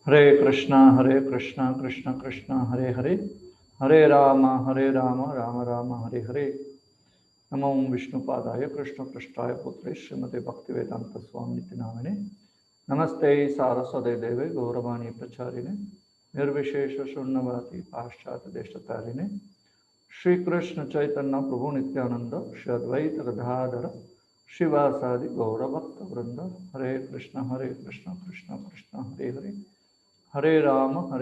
Hare Krishna, Krishna Krishna, Hare Hare, Hare Rama, Rama Rama, Hare Hare. Namo Vishnu Padaya, Krishna Prasthaya Putre, Srimate Bhaktivedanta Swami Niti Namine. Namaste Saraswate Deve, Gauravani Pracharine, Nirvishesha Shunnavati, Paschat Deshtatarine, Shri Krishna Chaitanya Prabhu Nityananda, Shri Advaita Gadadhara, Shivasadi Gauravakta Vrinda, Hare Krishna, Krishna Krishna, Hare Hare. Hare Rama,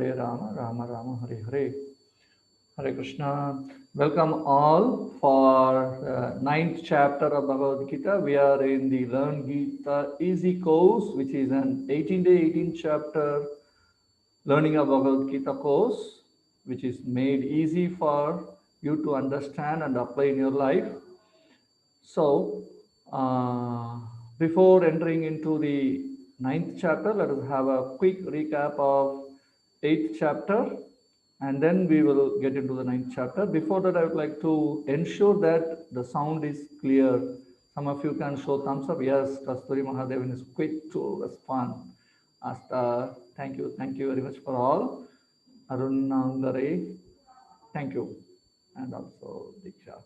Rama Rama, Hare Hare. Hare Krishna. Welcome all for ninth chapter of Bhagavad Gita. We are in the Learn Gita Easy course, which is an 18-day, 18 chapter learning of Bhagavad Gita course, which is made easy for you to understand and apply in your life. So, before entering into the ninth chapter, let us have a quick recap of eighth chapter, and then we will get into the ninth chapter. Before that, I would like to ensure that the sound is clear. Some of you can show thumbs up. Yes, Kasturi Mahadevan is quick to respond. Thank you very much for all. Arun Nangare, thank you, and also Diksha.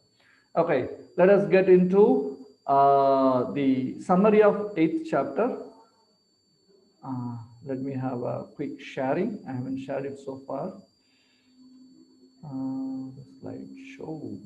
Okay, let us get into the summary of 8th chapter. Let me have a quick sharing. I haven't shared it so far. The slideshow.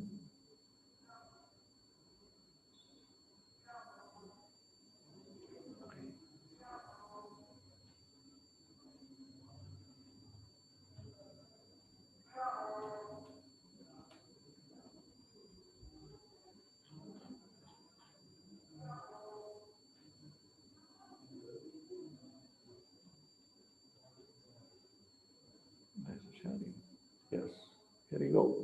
Sharing. Yes, here we go.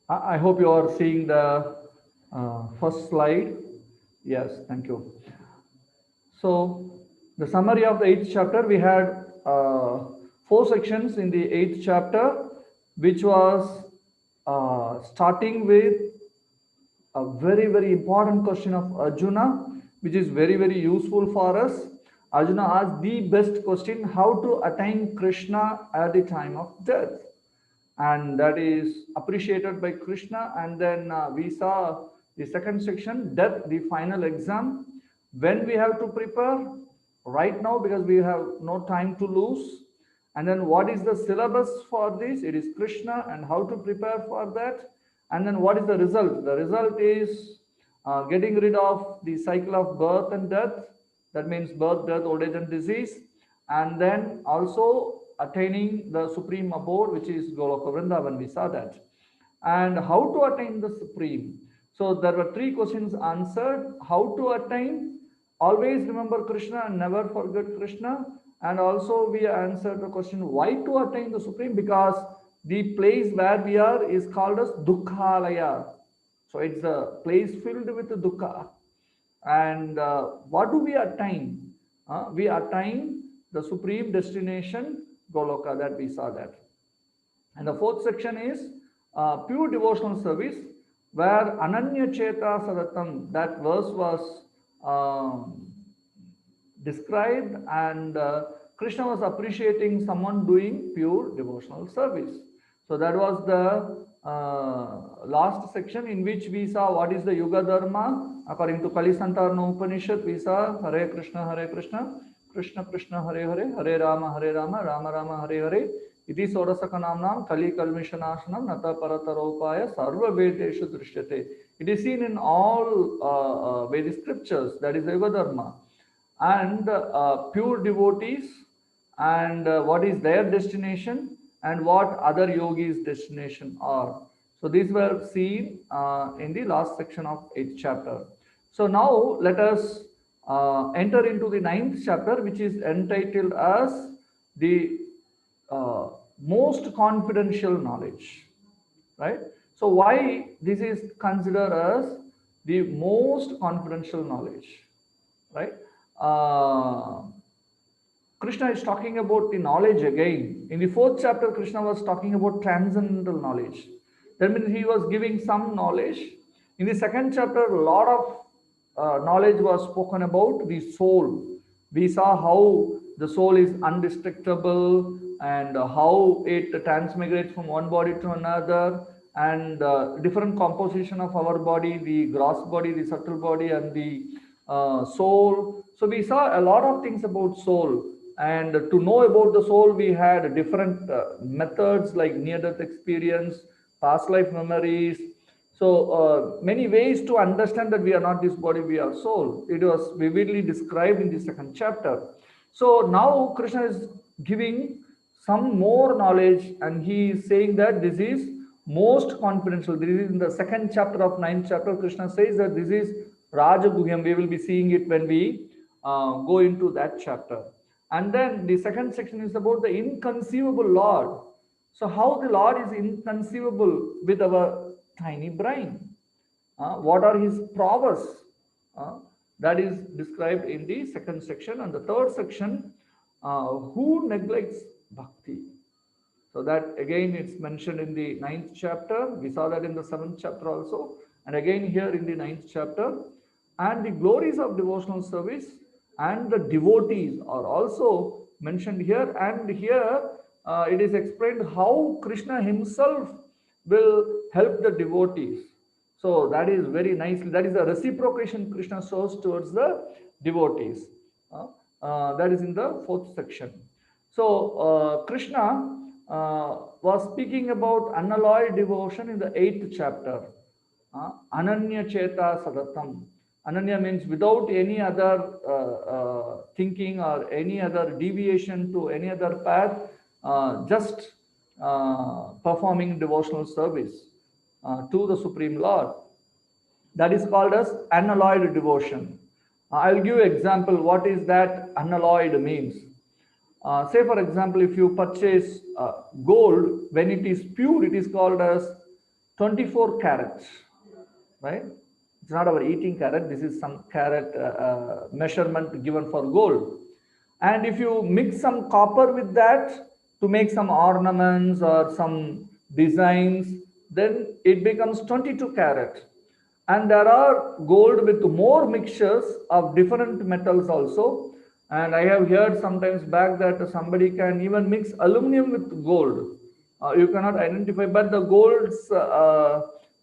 I hope you are seeing the first slide. Yes, thank you. So, the summary of the 8th chapter, we had 4 sections in the 8th chapter, which was starting with a very, very important question of Arjuna, which is very, very useful for us. Arjuna asked the best question, how to attain Krishna at the time of death. And that is appreciated by Krishna. And then we saw the second section, death, the final exam. When we have to prepare right now, because we have no time to lose. And then what is the syllabus for this? It is Krishna, and how to prepare for that. And then what is the result? The result is getting rid of the cycle of birth and death. That means birth, death, old age and disease. And then also attaining the supreme abode, which is Goloka Vrindavan. We saw that. And how to attain the supreme? So there were 3 questions answered. How to attain? Always remember Krishna and never forget Krishna. And also we answered the question, why to attain the supreme? Because the place where we are is called as Dukkhalaya. So it's a place filled with Dukkha. And what do we attain? We attain the supreme destination, Goloka, that we saw that. And the 4th section is pure devotional service, where Ananya Cheta Sadatam, that verse was described, and Krishna was appreciating someone doing pure devotional service. So that was the last section, in which we saw what is the Yuga Dharma. According to Kalisantarna Upanishad, we saw Hare Krishna, Krishna Krishna, Hare Hare, Hare Rama, Rama Rama, Hare Hare. Iti Sorasakanamnam Kali Kalmishanashanam Nata Parataropaya Sarva Vedeshu Drishyate. It is seen in all Vedic scriptures, that is the Yuga Dharma. And pure devotees, and what is their destination, and what other yogis' destination are. So these were seen in the last section of 8th chapter. So now let us enter into the 9th chapter, which is entitled as the most confidential knowledge, right? So why this is considered as the most confidential knowledge, right? Krishna is talking about the knowledge again. In the 4th chapter, Krishna was talking about transcendental knowledge. That means he was giving some knowledge. In the 2nd chapter, a lot of knowledge was spoken about the soul, We saw how the soul is undestructible and how it transmigrates from one body to another, and different composition of our body, the gross body, the subtle body, and the soul. So we saw a lot of things about soul, and to know about the soul we had different methods like near death experience, past life memories. So many ways to understand that we are not this body, we are soul. It was vividly described in the second chapter. So now Krishna is giving some more knowledge, and he is saying that this is most confidential. This is in the second chapter of ninth chapter. Krishna says that this is Rajaguhyam. We will be seeing it when we go into that chapter. And then the second section is about the inconceivable Lord. So how the Lord is inconceivable with our tiny brain. What are his prowess? That is described in the second section. And the third section, who neglects bhakti? So that again it's mentioned in the ninth chapter. We saw that in the seventh chapter also. And again here in the ninth chapter. And the glories of devotional service and the devotees are also mentioned here. And here it is explained how Krishna himself will help the devotees. So that is very nicely, that is the reciprocation Krishna shows towards the devotees. That is in the fourth section. So Krishna was speaking about unalloyed devotion in the 8th chapter. Ananya Cheta Sadatam. Ananya means without any other thinking or any other deviation to any other path, just performing devotional service to the Supreme Lord. That is called as unalloyed devotion. I'll give you an example. What is that unalloyed means? Say for example, if you purchase gold, when it is pure, it is called as 24 carats, right? It's not our eating carat. This is some carat measurement given for gold. And if you mix some copper with that to make some ornaments or some designs, then it becomes 22 carat. And there are gold with more mixtures of different metals also. And I have heard sometimes back that somebody can even mix aluminum with gold. You cannot identify, but the gold's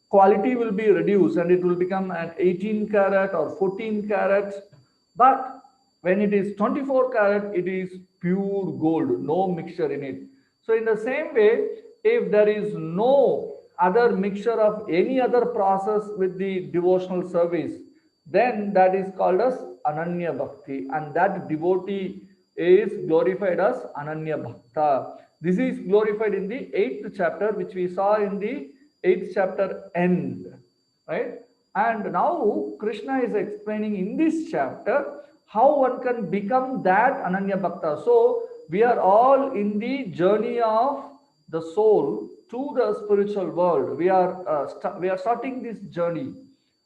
quality will be reduced and it will become an 18 karat or 14 karat. But when it is 24 karat, it is pure gold, no mixture in it. So in the same way, if there is no other mixture of any other process with the devotional service, then that is called as Ananya Bhakti, and that devotee is glorified as Ananya Bhakta. This is glorified in the 8th chapter, which we saw in the 8th chapter end, right? And now Krishna is explaining in this chapter how one can become that Ananya Bhakta. So we are all in the journey of the soul to the spiritual world. We are starting this journey,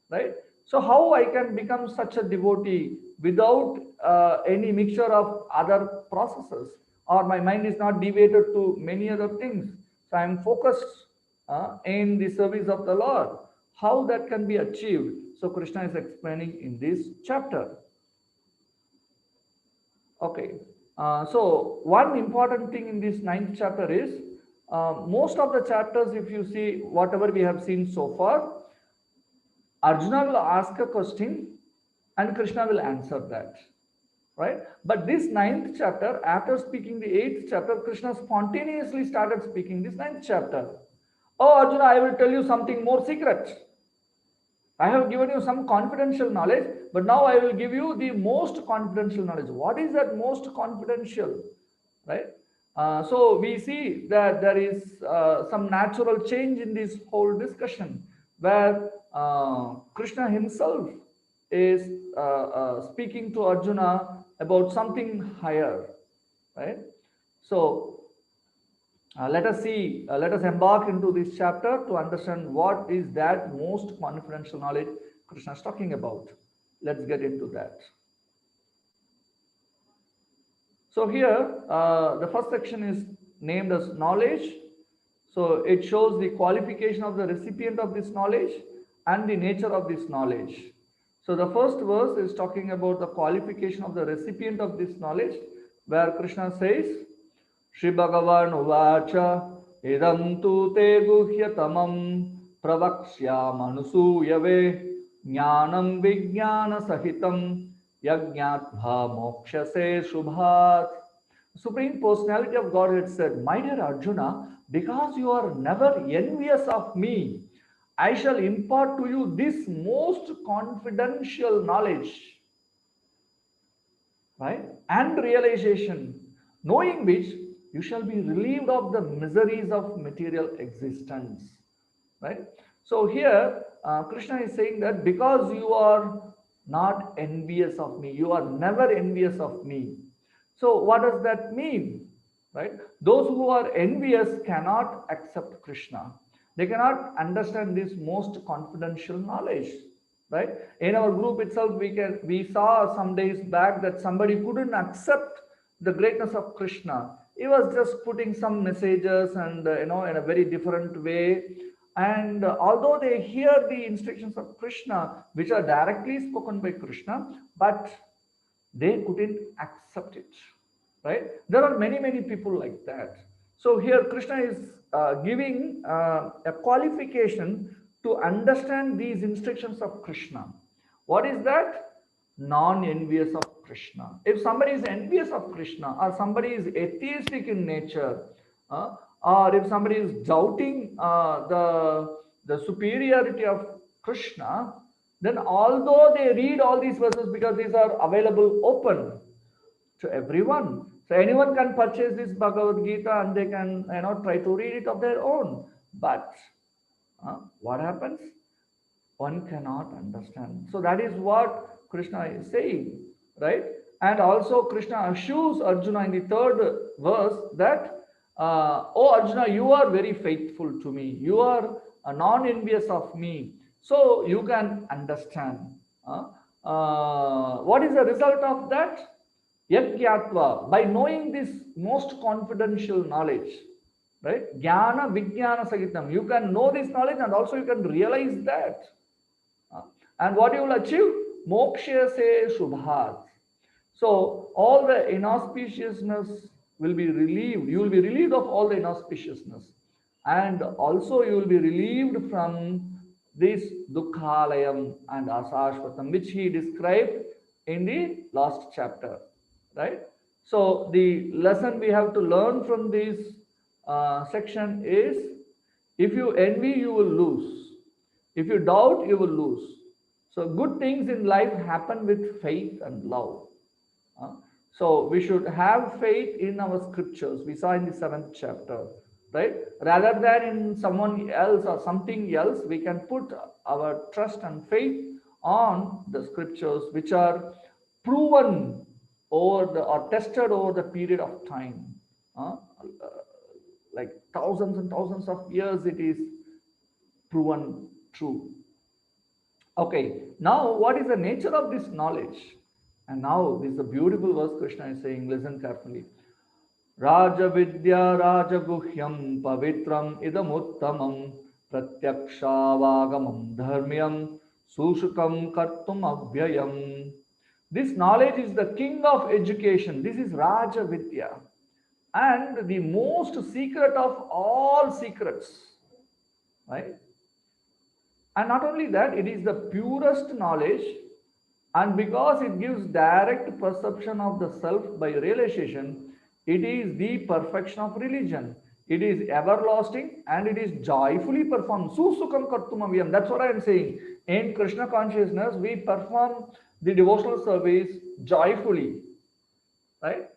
right? So how I can become such a devotee without any mixture of other processes, or my mind is not deviated to many other things? So I am focused in the service of the Lord. How that can be achieved? So Krishna is explaining in this chapter. Okay. So one important thing in this 9th chapter is most of the chapters, if you see whatever we have seen so far, Arjuna will ask a question and Krishna will answer that, right? But this 9th chapter, after speaking the 8th chapter, Krishna spontaneously started speaking this 9th chapter. Oh Arjuna, I will tell you something more secret. I have given you some confidential knowledge, but now I will give you the most confidential knowledge. What is that most confidential, right? So we see that there is some natural change in this whole discussion, where Krishna himself is speaking to Arjuna about something higher, right? So let us see, let us embark into this chapter to understand what is that most confidential knowledge Krishna is talking about. Let's get into that. So here, the first section is named as knowledge. So it shows the qualification of the recipient of this knowledge and the nature of this knowledge. So the first verse is talking about the qualification of the recipient of this knowledge, where Krishna says, Shri Bhagavan Uvacha Idam tu te guhyatamam pravakshyamanusuuyave jnanam vijnana sahitam yajnatva mokshase shubhat. Supreme Personality of Godhead said, My dear Arjuna, because you are never envious of me, I shall impart to you this most confidential knowledge, right? And realization, knowing which you shall be relieved of the miseries of material existence, right? So here, Krishna is saying that because you are not envious of me, you are never envious of me. So what does that mean? Right? Those who are envious cannot accept Krishna. They cannot understand this most confidential knowledge. Right? In our group itself, we saw some days back that somebody couldn't accept the greatness of Krishna. He was just putting some messages and in a very different way. And although they hear the instructions of Krishna, which are directly spoken by Krishna, but they couldn't accept it, right? There are many people like that. So here Krishna is giving a qualification to understand these instructions of Krishna. What is that? Non-envious of Krishna. If somebody is envious of Krishna, or somebody is atheistic in nature, or if somebody is doubting the superiority of Krishna, then although they read all these verses, because these are available open to everyone, so anyone can purchase this Bhagavad Gita and they can try to read it of their own. But what happens? One cannot understand. So that is what Krishna is saying, right? And also Krishna assures Arjuna in the third verse that, oh Arjuna, you are very faithful to me. You are non-envious of me. So you can understand. What is the result of that? Yagyatva, by knowing this most confidential knowledge, right? Jnana vijnana sahitam. You can know this knowledge and also you can realize that. And what you will achieve? Moksha se shubhat. So all the inauspiciousness will be relieved. You will be relieved of all the inauspiciousness. And also you will be relieved from this dukkhalayam and asashvatam, which he described in the last chapter, right? So the lesson we have to learn from this section is, if you envy, you will lose. If you doubt, you will lose. So good things in life happen with faith and love. So we should have faith in our scriptures. We saw in the 7th chapter, right? Rather than in someone else or something else, we can put our trust and faith on the scriptures, which are proven over or tested over the period of time. Like thousands and thousands of years, it is proven true. Okay, now what is the nature of this knowledge? And now this is a beautiful verse Krishna is saying, listen carefully. Raja Vidya Raja Guhyam Pavitram Idamuttamam Pratyakshaavagamam Dharmyam Sushukam Kartum Abhyayam. This knowledge is the king of education. This is Raja Vidya. And the most secret of all secrets, right? And not only that, it is the purest knowledge, and because it gives direct perception of the self by realization, it is the perfection of religion. It is everlasting and it is joyfully performed. Susukam kartumaviyam. That's what I am saying. In Krishna consciousness, we perform the devotional service joyfully, right?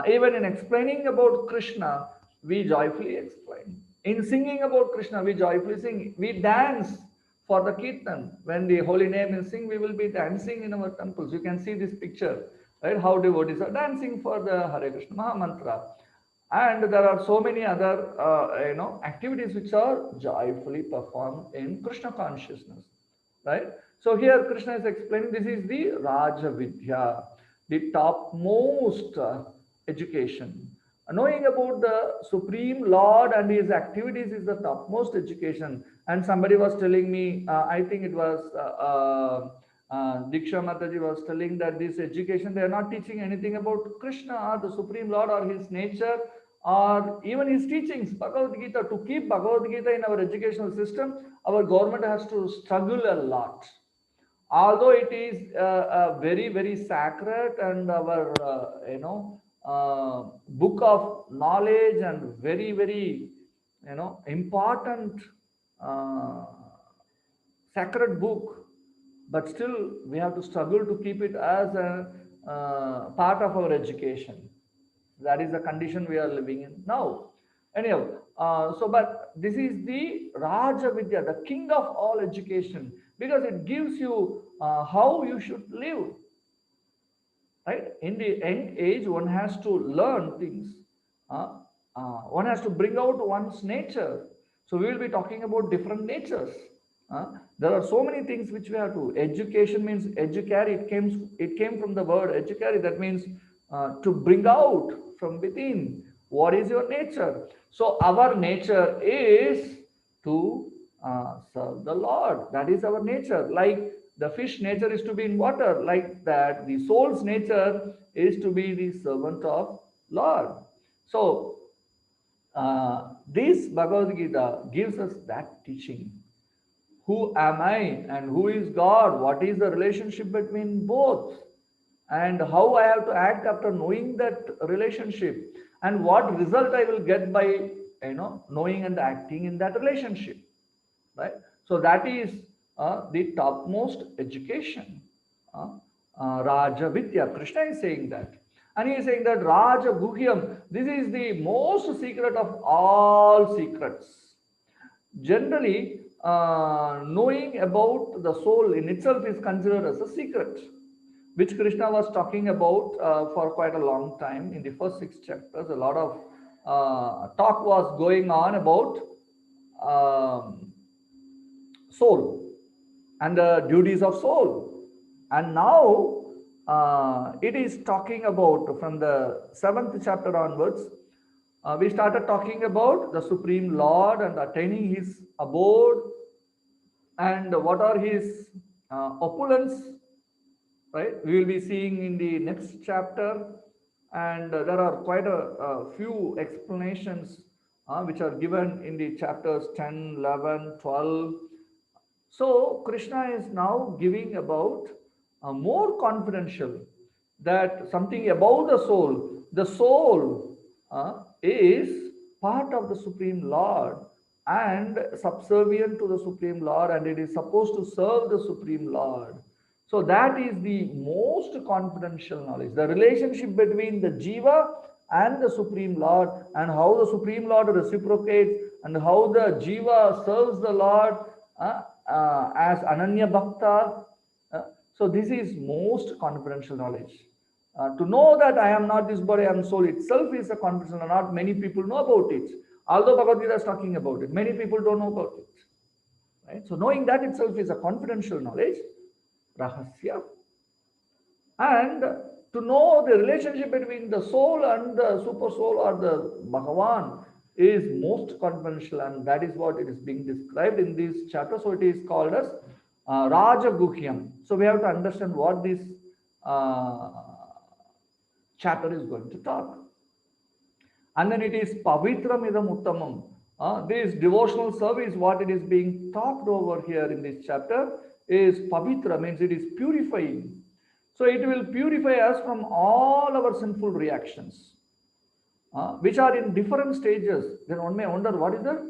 Even in explaining about Krishna, we joyfully explain. In singing about Krishna, we joyfully sing. We dance for the kirtan. When the holy name is sing, we will be dancing in our temples. You can see this picture, right? How devotees are dancing for the Hare Krishna Maha Mantra. And there are so many other activities which are joyfully performed in Krishna consciousness, right? So here Krishna is explaining this is the Raja Vidya, the topmost education. Knowing about the Supreme Lord and his activities is the topmost education. And somebody was telling me, I think it was Diksha Mataji was telling that this education, they are not teaching anything about Krishna or the Supreme Lord or his nature or even his teachings, Bhagavad Gita. To keep Bhagavad Gita in our educational system, our government has to struggle a lot. Although it is very, very sacred and our, book of knowledge and very, very, important uh, sacred book, but still we have to struggle to keep it as a part of our education. That is the condition we are living in now. Anyhow, but this is the Raja Vidya, the king of all education, because it gives you how you should live. Right? In the young age, one has to learn things. Uh, one has to bring out one's nature. So we will be talking about different natures. There are so many things which we have to. Education means educare. It came from the word educare. That means to bring out from within. What is your nature? So our nature is to serve the Lord. That is our nature. Like the fish nature is to be in water, like that the soul's nature is to be the servant of Lord. So this Bhagavad Gita gives us that teaching. Who am I and who is God? What is the relationship between both? And how I have to act after knowing that relationship, and what result I will get by knowing and acting in that relationship, right? So that is the topmost education. uh, Raja Vidya, Krishna is saying that, and he is saying that Raja Guhyam, this is the most secret of all secrets. Generally, knowing about the soul in itself is considered as a secret, which Krishna was talking about for quite a long time. In the first 6 chapters, a lot of talk was going on about um, soul and the duties of soul. And now it is talking about, from the 7th chapter onwards, we started talking about the Supreme Lord and attaining his abode and what are his opulence, right? We will be seeing in the next chapter, and there are quite a few explanations which are given in the chapters 10, 11, 12. So Krishna is now giving about more confidential, that something about the soul. The soul is part of the Supreme Lord and subservient to the Supreme Lord, and it is supposed to serve the Supreme Lord. So that is the most confidential knowledge. The relationship between the Jiva and the Supreme Lord, and how the Supreme Lord reciprocates, and how the Jiva serves the Lord as Ananya Bhakta. So this is most confidential knowledge. To know that I am not this body, I am soul itself is a confidential. Not many people know about it. Although Bhagavad Gita is talking about it, many people don't know about it. Right? So knowing that itself is a confidential knowledge, rahasya. And to know the relationship between the soul and the super soul or the Bhagavan is most confidential, and that is what it is being described in this chapter. So it is called as Raja Guhyam. So we have to understand what this uh, chapter is going to talk. And then it is Pavitram Idam Uttamam. This devotional service, what it is being talked over here in this chapter, is Pavitra, means it is purifying. So it will purify us from all our sinful reactions, which are in different stages. Then one may wonder, what is that?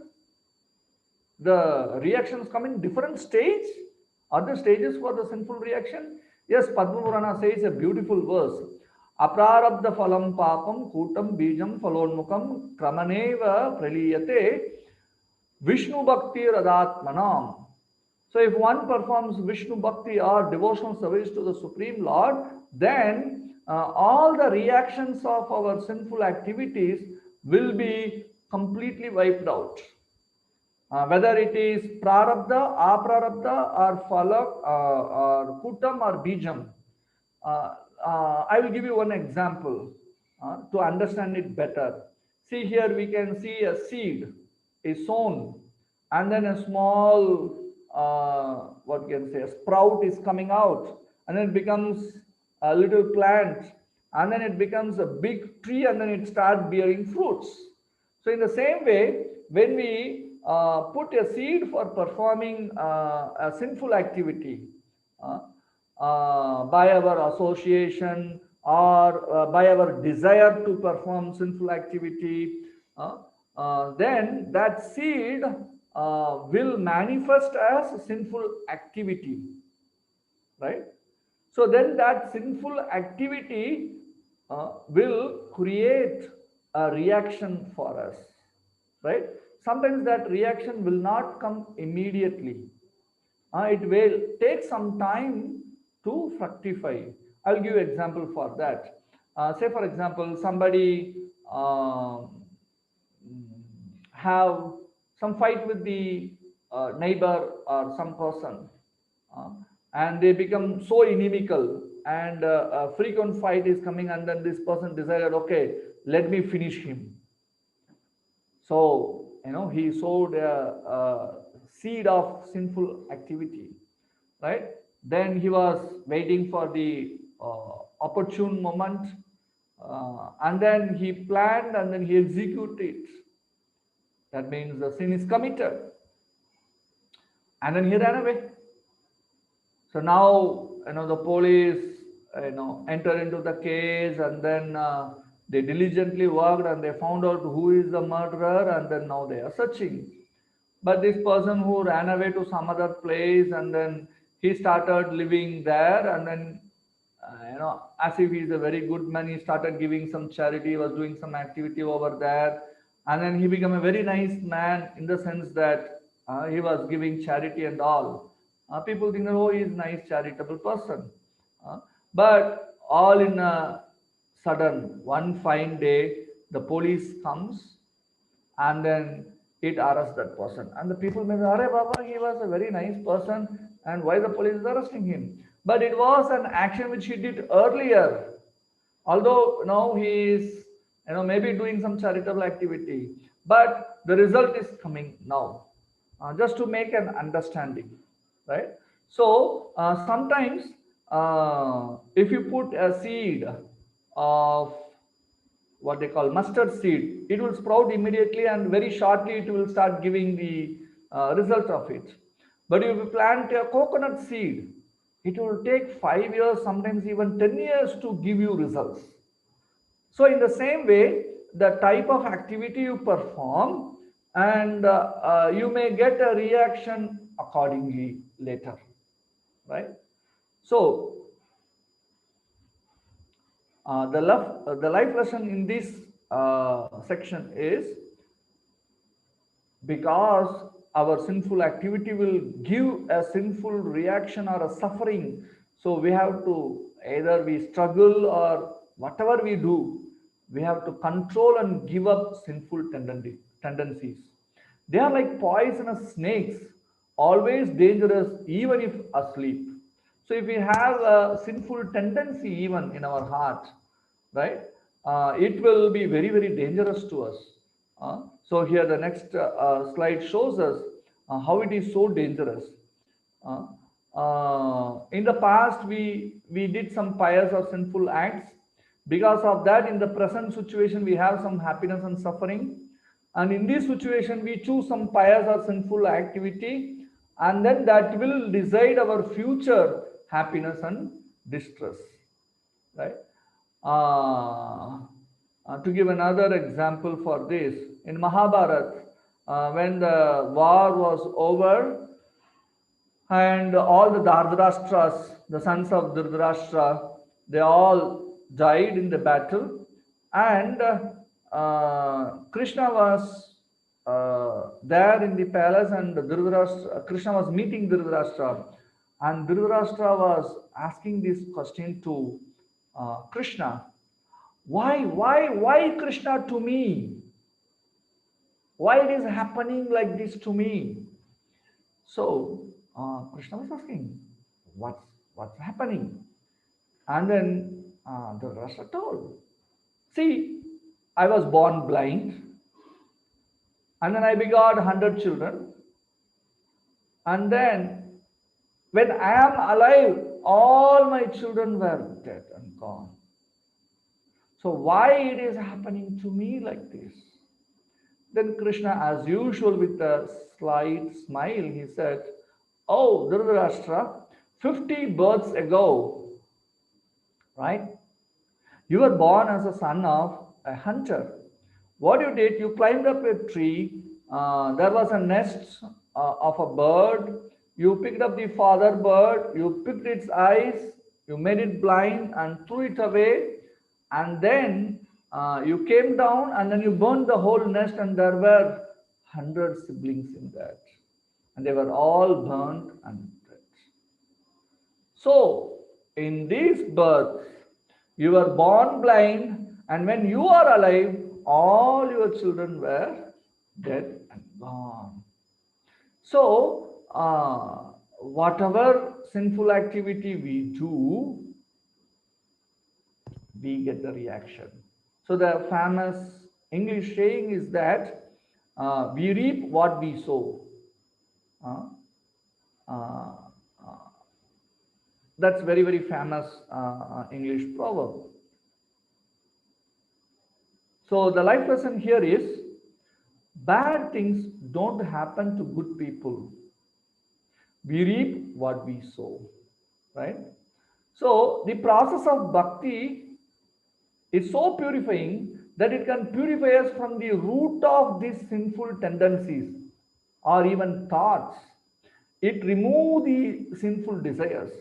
The reactions come in different stage. Are there stages for the sinful reaction? Yes, Padma Purana says a beautiful verse. Aprarabdha phalam papam kutam bijam phalonmukam kramaneva praliyate Vishnu bhakti radatmanam. So if one performs Vishnu bhakti or devotional service to the Supreme Lord, then all the reactions of our sinful activities will be completely wiped out. Whether it is prarabdha, aprarabdha, or phala, or kutam, or bijam. I will give you one example to understand it better. See, here we can see a seed is sown, and then a small what can say, a sprout is coming out, and then it becomes a little plant, and then it becomes a big tree, and then it starts bearing fruits. So in the same way, when we put a seed for performing a sinful activity, uh, by our association or by our desire to perform sinful activity, then that seed will manifest as sinful activity, right? So then that sinful activity will create a reaction for us, right? Sometimes that reaction will not come immediately. It will take some time to fructify. I'll give you example for that. Say for example, somebody have some fight with the neighbor or some person, uh, and they become so inimical, and a frequent fight is coming, and then this person decided, okay, let me finish him. So he sowed a seed of sinful activity, right? Then he was waiting for the opportune moment, and then he planned, and then he executed. That means the sin is committed, and then he ran away. So now the police enter into the case, and then they diligently worked, and they found out who is the murderer, and then now they are searching. But this person who ran away to some other place, and then he started living there, and then as if he's a very good man, he started giving some charity, was doing some activity over there, and then he became a very nice man, in the sense that he was giving charity and all. People think that, oh, he is nice, charitable person. But all in a sudden, one fine day, the police comes, and then it arrests that person. And the people may say, Are Baba, he was a very nice person, and why the police is arresting him? But it was an action which he did earlier. Although now he is maybe doing some charitable activity, but the result is coming now. Just to make an understanding, right? So sometimes if you put a seed of what they call mustard seed, it will sprout immediately, and very shortly it will start giving the result of it. But if you plant a coconut seed, it will take 5 years, sometimes even 10 years to give you results. So in the same way, the type of activity you perform, and you may get a reaction accordingly later, right? So the life lesson in this section is, because our sinful activity will give a sinful reaction or a suffering, so we have to, either we struggle or whatever we do, we have to control and give up sinful tendencies. They are like poisonous snakes, always dangerous even if asleep. So if we have a sinful tendency even in our heart, right, it will be very, very dangerous to us. So here the next slide shows us how it is so dangerous. In the past, we did some pious or sinful acts. Because of that, in the present situation, we have some happiness and suffering. And in this situation, we choose some pious or sinful activity, and then that will decide our future happiness and distress, right? To give another example for this, in Mahabharata, when the war was over, and all the Dhritarashtras, the sons of Dhritarashtra, they all died in the battle, and Krishna was there in the palace, and Krishna was meeting Dhritarashtra, and Dhritarashtra was asking this question to Krishna: why Krishna to me? Why it is happening like this to me? So Krishna was asking, what's happening? And then Dhritarashtra told, see, I was born blind, and then I begot 100 children, And then when I am alive, all my children were dead and gone. So why it is happening to me like this? Then Krishna, as usual, with a slight smile, he said, "Oh, Dhritarashtra, 50 births ago, right? You were born as a son of a hunter. What you did, you climbed up a tree. There was a nest of a bird. You picked up the father bird. You picked its eyes. You made it blind and threw it away. And then you came down and then you burned the whole nest, and there were 100 siblings in that. And they were all burnt and dead. So, in this birth, you were born blind, and when you are alive, all your children were dead and gone. So, whatever sinful activity we do, we get the reaction. So, the famous English saying is that we reap what we sow. Uh, uh, that's very, very famous English proverb. So the life lesson here is bad things don't happen to good people. We reap what we sow, right? So the process of bhakti is so purifying that it can purify us from the root of these sinful tendencies or even thoughts. It removes the sinful desires.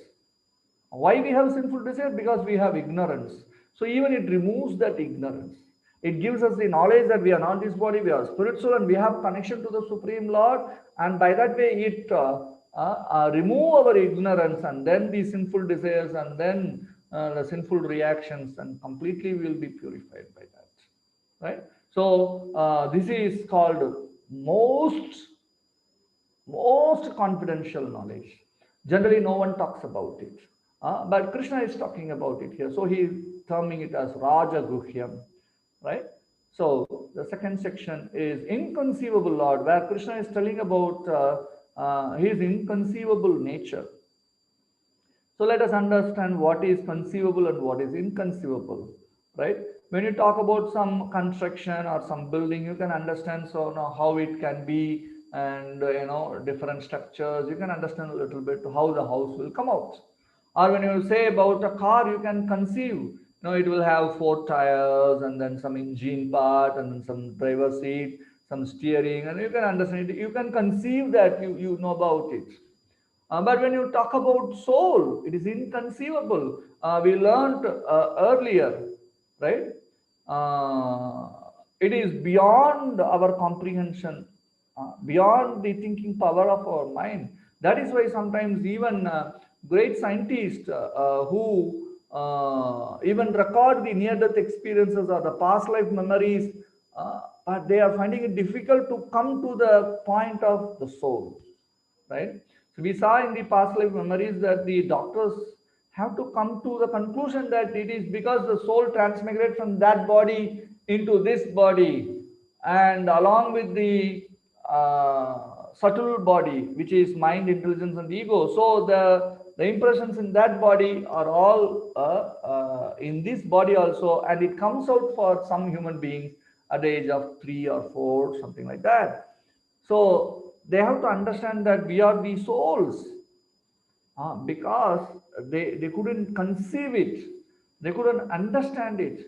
Why we have sinful desires? Because we have ignorance. So even it removes that ignorance. It gives us the knowledge that we are not this body, we are spiritual, and we have connection to the Supreme Lord. And by that way, it remove our ignorance, and then the sinful desires, and then the sinful reactions, and completely will be purified by that. Right? So this is called most confidential knowledge. Generally, no one talks about it. But Krishna is talking about it here. So he is terming it as Raja Guhyam, right? So the second section is inconceivable Lord, where Krishna is telling about his inconceivable nature. So let us understand what is conceivable and what is inconceivable, right? When you talk about some construction or some building, you can understand how it can be, and different structures. You can understand a little bit how the house will come out. Or when you say about a car, you can conceive. It will have 4 tires and then some engine part and then some driver seat, some steering, and you can understand it. You can conceive that you know about it. But when you talk about soul, it is inconceivable. We learned earlier, right? It is beyond our comprehension, beyond the thinking power of our mind. That is why sometimes even great scientists who even record the near-death experiences or the past life memories, but they are finding it difficult to come to the point of the soul, right? So we saw in the past life memories that the doctors have to come to the conclusion that it is because the soul transmigrated from that body into this body, and along with the subtle body, which is mind, intelligence, and ego. So the impressions in that body are all in this body also, and it comes out for some human beings at the age of 3 or 4, something like that. So they have to understand that we are the souls, because they couldn't conceive it, they couldn't understand it.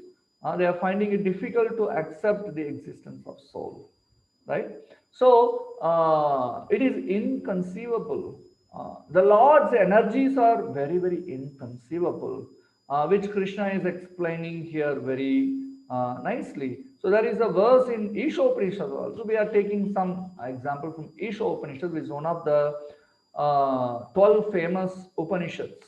They are finding it difficult to accept the existence of soul, right? So it is inconceivable. The Lord's energies are very, very inconceivable, which Krishna is explaining here very nicely. So there is a verse in Isha Upanishad also. We are taking some example from Isha Upanishad, which is one of the 12 famous Upanishads,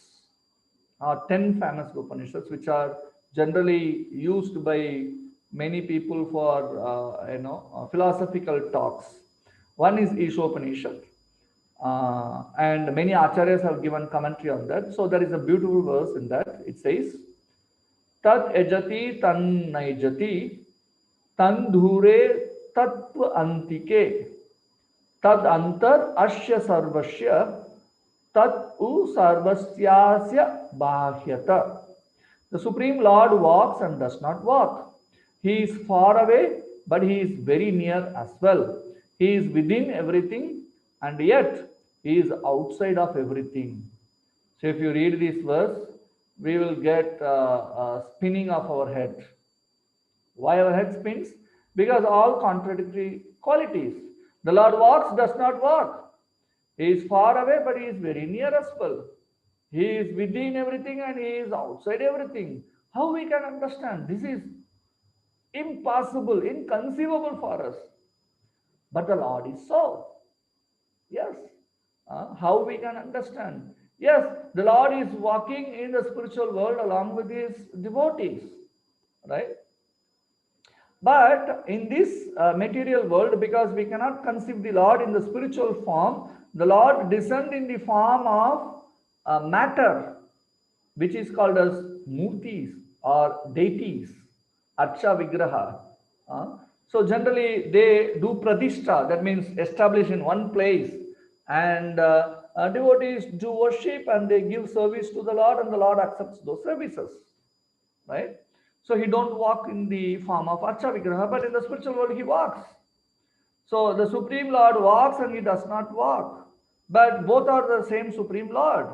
10 famous Upanishads, which are generally used by many people for philosophical talks. One is Isha Upanishad, and many acharyas have given commentary on that. So there is a beautiful verse in that. It says, "Tat ejati tan naijati, tan dhure tattva antike, Tad antar asya sarvasya tat u sarvasyasya bahyata. The Supreme Lord walks and does not walk. He is far away, but he is very near as well. He is within everything, and yet he is outside of everything. So, if you read this verse, we will get a spinning of our head. Why our head spins? Because all contradictory qualities. The Lord walks, does not walk. He is far away, but he is very near as well. He is within everything and he is outside everything. How we can understand? This is impossible, inconceivable for us. But the Lord is so. Yes. How we can understand? Yes, the Lord is walking in the spiritual world along with his devotees. Right? But in this material world, because we cannot conceive the Lord in the spiritual form, the Lord descended in the form of matter, which is called as murtis or deities, archa vigraha. So generally they do pradishta, that means establish in one place, and devotees do worship and they give service to the Lord, and the Lord accepts those services, right? So he don't walk in the form of archa vigraha, but in the spiritual world he walks. So the Supreme Lord walks and he does not walk. But both are the same Supreme Lord.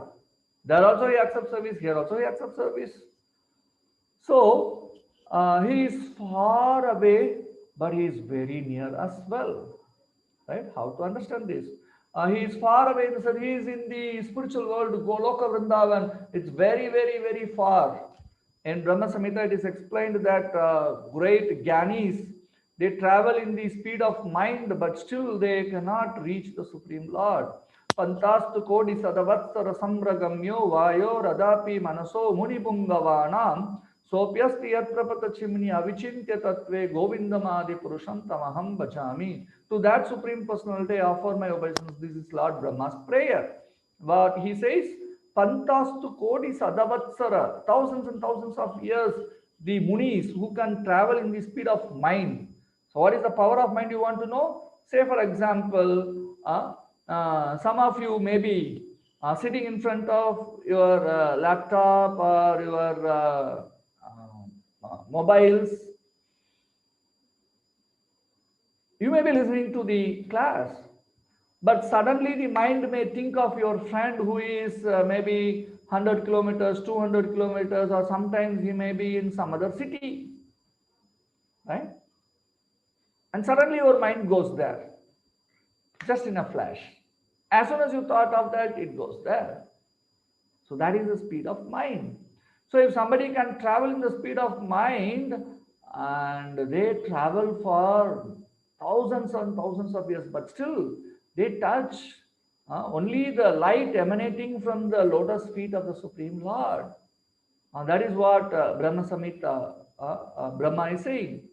There also he accepts service, here also he accepts service. So he is far away, but he is very near as well. Right? How to understand this? He is far away, so he is in the spiritual world, Goloka Vrindavan. It's very, very, very far. In Brahma Samhita, it is explained that great Gyanis, they travel in the speed of mind, but still they cannot reach the Supreme Lord. Pantastu kodi sadavatsara samragamyo vayo radapi manaso munibungavanam sopyasti yatrapata chimni avichintya tatve govindamadi purusham tamaham bhajami. To that Supreme Personality, I offer my obeisance. This is Lord Brahma's prayer. But he says, Pantastu Kodi Sadavatsara, thousands and thousands of years, the Munis who can travel in the speed of mind. So, what is the power of mind you want to know? Say, for example, some of you may be sitting in front of your laptop or your mobiles. You may be listening to the class, but suddenly the mind may think of your friend who is maybe 100 kilometers, 200 kilometers, or sometimes he may be in some other city, right? And suddenly your mind goes there, just in a flash. As soon as you thought of that, it goes there. So that is the speed of mind. So if somebody can travel in the speed of mind, and they travel for thousands and thousands of years, but still they touch only the light emanating from the lotus feet of the Supreme Lord. That is what Brahma Samhita Brahma is saying.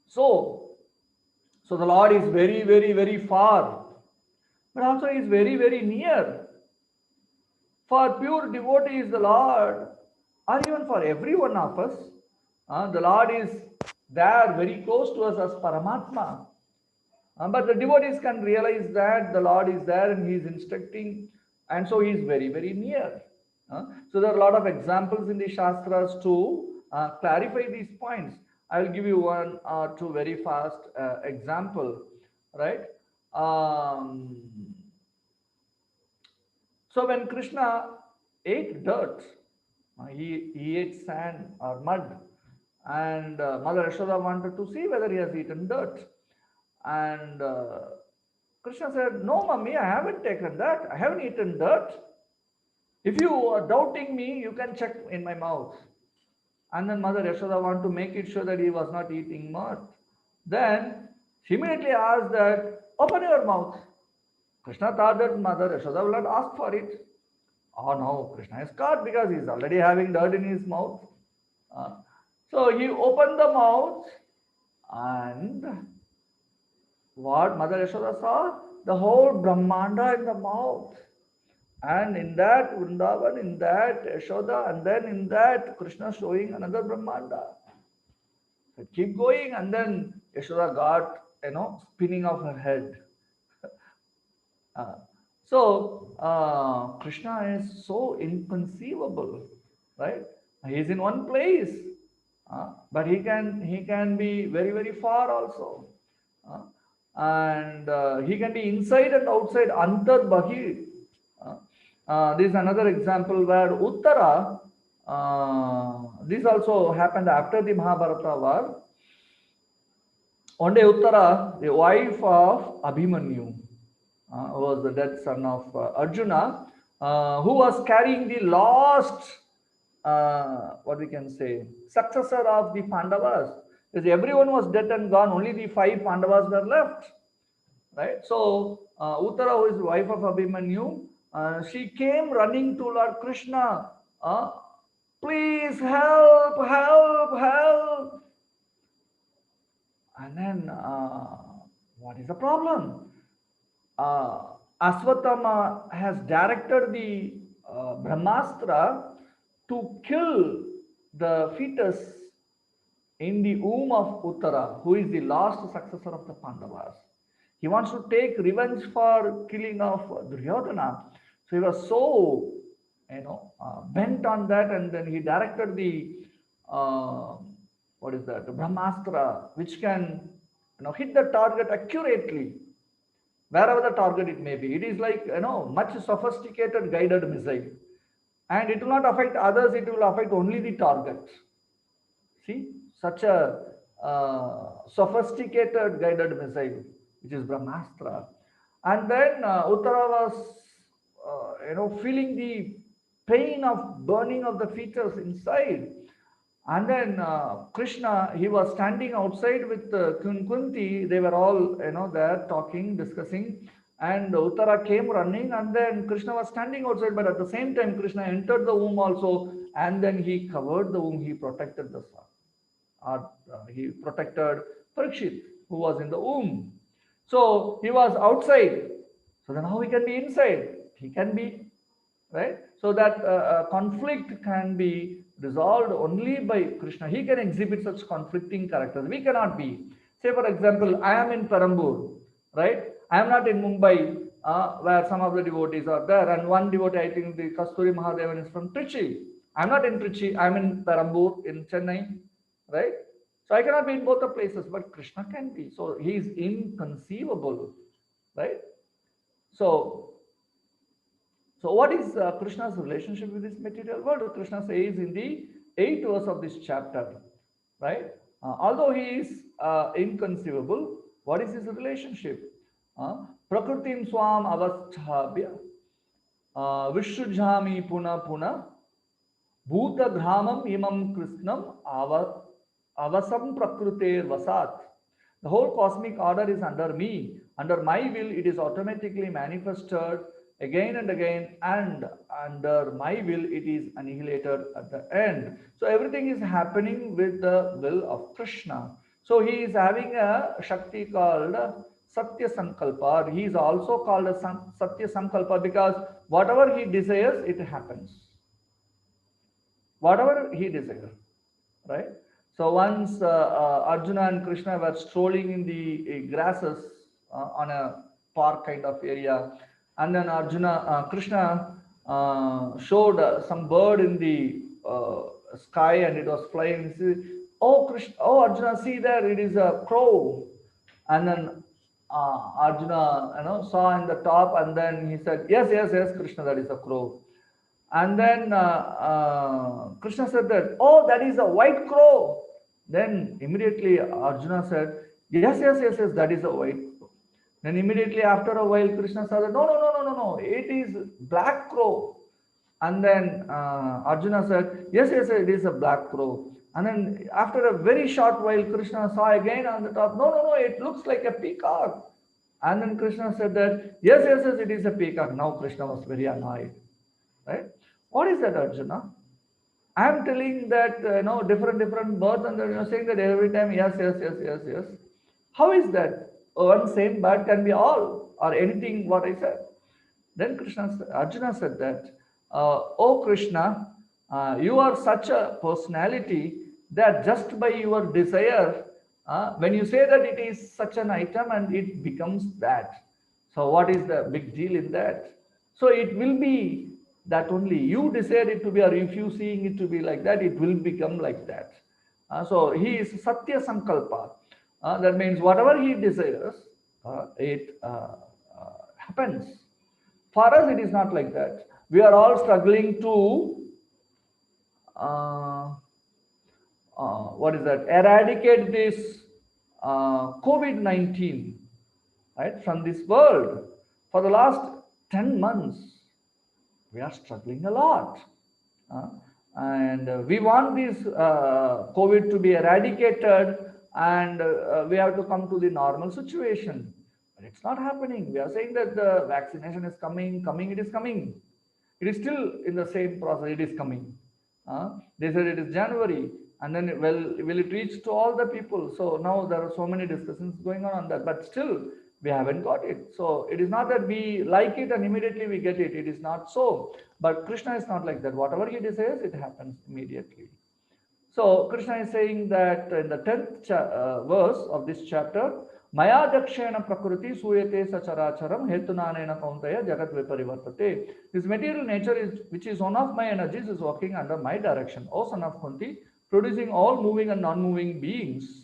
So the Lord is very, very, very far, but also is very, very near. For pure devotees, the Lord, or even for every one of us, the Lord is there very close to us as Paramatma. But the devotees can realize that the Lord is there and he is instructing, and so he is very, very near. So there are a lot of examples in the Shastras to clarify these points. I will give you one or two very fast example, right? So when Krishna ate dirt, he ate sand or mud, and Mother Yashoda wanted to see whether he has eaten dirt. And Krishna said, "No, mommy, I haven't taken that. I haven't eaten dirt. If you are doubting me, you can check in my mouth." And then Mother Yashoda wanted to make it sure that he was not eating mud. Then she immediately asked that, "Open your mouth." Krishna thought that Mother Yashoda will not ask for it. Oh no, Krishna is caught because he is already having dirt in his mouth. So he opened the mouth, and what Mother Yashoda saw? The whole Brahmanda in the mouth. And in that Vrindavan, in that Yashoda, and then in that Krishna showing another Brahmanda. So keep going, and then Yashoda got, spinning of her head. Uh, Krishna is so inconceivable, right? He is in one place, but he can be very very far also, uh, and he can be inside and outside, antar bahi. This is another example where Uttara. This also happened after the Mahabharata war. One day, Uttara, the wife of Abhimanyu, who was the dead son of Arjuna, who was carrying the last, what we can say, successor of the Pandavas. Because everyone was dead and gone, only the 5 Pandavas were left. Right? So, Uttara, who is the wife of Abhimanyu, she came running to Lord Krishna. Please help, help, help. And then, what is the problem? Aswatthama has directed the Brahmastra to kill the fetus in the womb of Uttara, who is the last successor of the Pandavas. He wants to take revenge for killing of Duryodhana. So he was so, bent on that, and then he directed the what is that, Brahmastra, which can, hit the target accurately, wherever the target it may be. It is like, much sophisticated guided missile, and it will not affect others. It will affect only the target. See, such a sophisticated guided missile, which is Brahmastra. And then Uttara was, feeling the pain of burning of the fetus inside. And then Krishna, he was standing outside with Kunti. They were all, there talking, discussing. And Uttara came running, and then Krishna was standing outside. But at the same time, Krishna entered the womb also, and then he covered the womb. He protected the son. He protected Parikshit, who was in the womb. So he was outside. So then how he can be inside? He can be, right? So that conflict can be resolved only by Krishna. He can exhibit such conflicting characters. We cannot be. Say, for example, I am in Perambur, right? I am not in Mumbai, where some of the devotees are there. And one devotee, I think the Kasturi Mahadevan, is from Trichy. I am not in Trichy. I am in Perambur, in Chennai, right? So I cannot be in both the places, but Krishna can be. So he is inconceivable, right? So what is Krishna's relationship with this material world? Krishna says in the 8th verse of this chapter, right? Although he is inconceivable, what is his relationship? Prakritim swam avasthabhya vishrujhami puna puna bhuta dhramam imam krishnam avasam prakrute vasat. The whole cosmic order is under me. Under my will, it is automatically manifested again and again, and under my will, it is annihilated at the end. So everything is happening with the will of Krishna. So he is having a Shakti called Satya Sankalpa. He is also called a Satya Sankalpa because whatever he desires, it happens. Whatever he desires, right? So once Arjuna and Krishna were strolling in the grasses on a park kind of area, and then Krishna showed some bird in the sky, and it was flying. He said, "Oh Krishna, oh Arjuna, see there, it is a crow." And then Arjuna, saw in the top, and then he said, "Yes, yes, yes, Krishna, that is a crow." And then Krishna said that, "Oh, that is a white crow." Then immediately Arjuna said, "Yes, yes, yes, yes, that is a white crow." Then immediately after a while, Krishna said, "No, no, no, no, no, no, it is black crow." And then Arjuna said, "Yes, yes, it is a black crow." And then after a very short while, Krishna saw again on the top, "No, no, no, it looks like a peacock." And then Krishna said that, "Yes, yes, yes, it is a peacock." Now Krishna was very annoyed, right? What is that, Arjuna? I am telling that different birds, and then you're saying that every time, yes, yes, yes, yes, yes. How is that? One same bird can be all or anything what I said. Then Arjuna said that, "Oh Krishna, you are such a personality that just by your desire, when you say that it is such an item and it becomes that. So what is the big deal in that? So it will be that only you decide it to be, or if you seeing it to be like that, it will become like that. So he is Satya Sankalpa. That means whatever he desires, it happens. For us, it is not like that. We are all struggling to uh, what is that? Eradicate this COVID-19, right, from this world. For the last 10 months, we are struggling a lot. Uh, and we want this COVID to be eradicated, and we have to come to the normal situation. But it's not happening. We are saying that the vaccination is coming, it is coming. It is still in the same process, it is coming. They said it is January, and then will it reach to all the people? So now there are so many discussions going on that, but still we haven't got it. So it is not that we like it and immediately we get it. It is not so. But Krishna is not like that. Whatever he desires, it happens immediately. So Krishna is saying that in the 10th verse of this chapter, Maya dakshena prakriti suyate sacharacharam hetunanena kauntaya jagat viparivartate. This material nature is, which is one of my energies, is working under my direction. O son of Kunti, producing all moving and non-moving beings.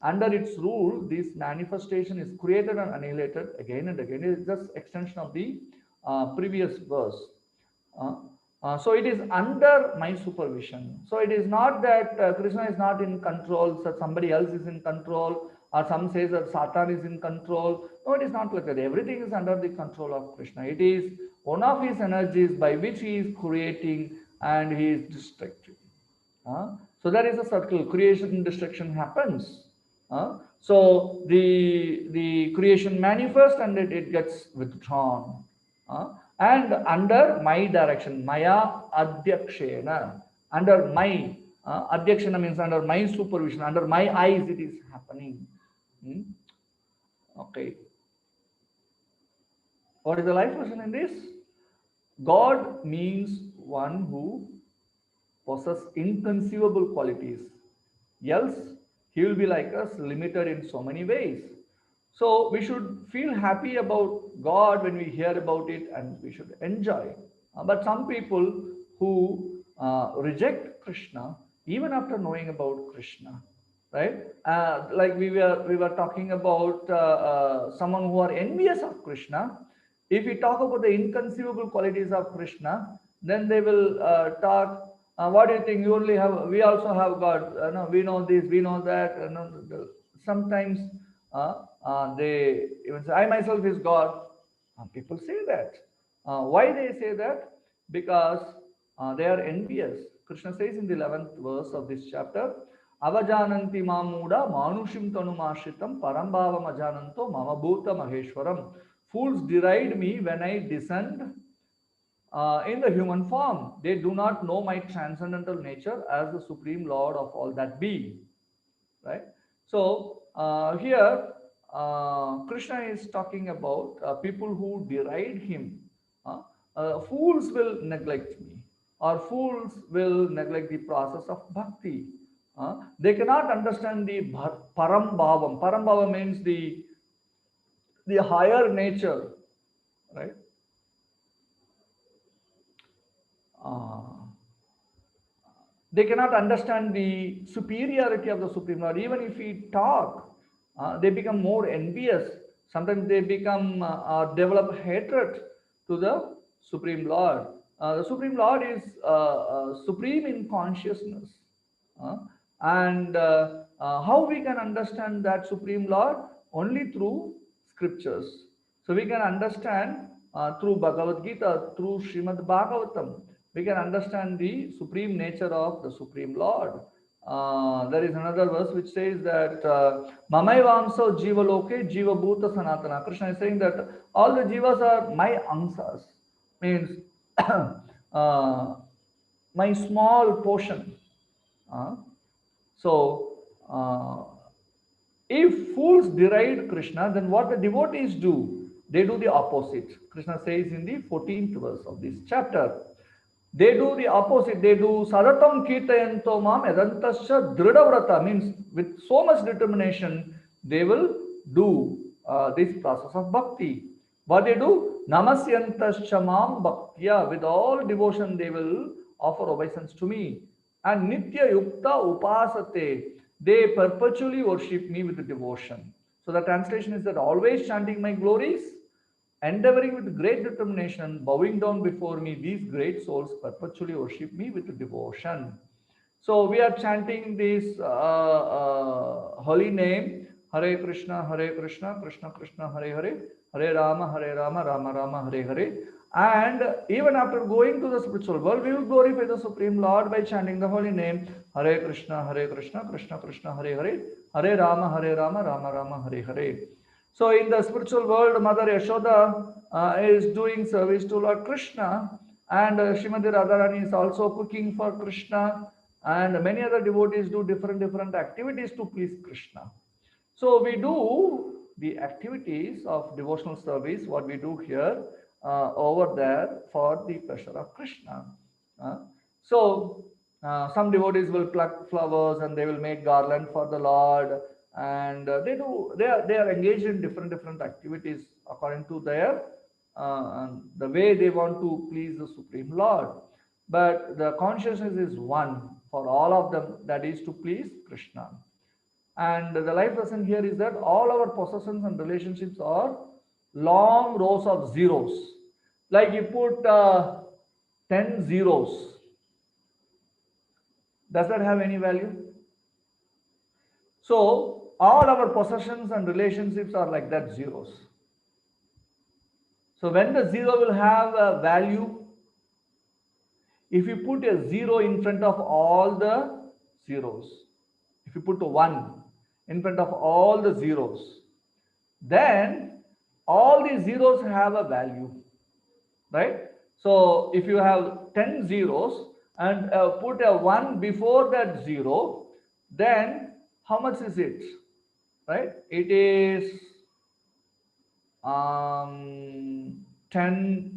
Under its rule, this manifestation is created and annihilated again and again. It is just extension of the previous verse. So it is under my supervision. So it is not that Krishna is not in control, so somebody else is in control, or some says that Satan is in control. No, it is not like that. Everything is under the control of Krishna. It is one of his energies by which he is creating and he is destructing. So there is a circle. Creation and destruction happens. So the creation manifests and it gets withdrawn. And under my direction, Maya Adhyakshena, under my Adhyakshena means under my supervision, under my eyes it is happening. Okay. What is the life lesson in this? God means one who possesses inconceivable qualities. Else, he will be like us, limited in so many ways. So we should feel happy about God when we hear about it, and we should enjoy. But some people who reject Krishna, even after knowing about Krishna, right? Like we were talking about someone who are envious of Krishna. If we talk about the inconceivable qualities of Krishna, then they will talk. What do you think? You only have. We also have God. No, we know this. We know that. Sometimes they even say, "I myself is God." People say that. Why they say that? Because they are envious. Krishna says in the 11th verse of this chapter, Avajananti mamuda manushim tanumashritam parambhavam ajananto mama bhuta maheshwaram. Fools deride me when I descend in the human form. They do not know my transcendental nature as the supreme Lord of all that be. Right? So here Krishna is talking about people who deride him. Fools will neglect me, or fools will neglect the process of bhakti. They cannot understand the param bhavam. Param bhavam means the higher nature, right? They cannot understand the superiority of the Supreme Lord. Even if we talk, they become more envious. Sometimes they become develop hatred to the Supreme Lord. The Supreme Lord is supreme in consciousness. And how we can understand that Supreme Lord? Only through scriptures. So we can understand through Bhagavad Gita, through Srimad Bhagavatam. We can understand the supreme nature of the Supreme Lord. There is another verse which says that Mamaivamso Jiva Loke Jiva Bhuta Sanatana. Krishna is saying that all the jivas are my ansas, means my small portion. So if fools deride Krishna, then what the devotees do? They do the opposite. Krishna says in the 14th verse of this chapter. They do the opposite. They do sadatam kirtayanto mam yadantasya drida means with so much determination they will do this process of bhakti. What they do? Namasyantashamam bhaktya. With all devotion, they will offer obeisance to me. And nitya yukta upasate. They perpetually worship me with devotion. So the translation is that always chanting my glories, endeavoring with great determination, bowing down before me, these great souls perpetually worship me with devotion. So we are chanting this holy name, Hare Krishna, Krishna Krishna, Hare Hare, Hare Rama, Rama Rama, Hare Hare. And even after going to the spiritual world, we will glorify the Supreme Lord by chanting the holy name, Hare Krishna, Krishna Krishna, Hare Hare, Hare Rama, Rama Rama, Hare Hare. So in the spiritual world, Mother Yashoda is doing service to Lord Krishna, and Srimati Radharani is also cooking for Krishna, and many other devotees do different activities to please Krishna. So we do the activities of devotional service, what we do here, over there for the pleasure of Krishna. Uh, some devotees will pluck flowers and they will make garland for the Lord, and they are engaged in different activities according to their the way they want to please the Supreme Lord. But the consciousness is one for all of them, that is to please Krishna. And the life lesson here is that all our possessions and relationships are long rows of zeros. Like you put 10 zeros. Does that have any value? So all our possessions and relationships are like that, zeros. So when the zero will have a value, if you put a zero in front of all the zeros, if you put a 1 in front of all the zeros, then all the zeros have a value, right? So if you have 10 zeros and put a 1 before that zero, then how much is it, right? It is 10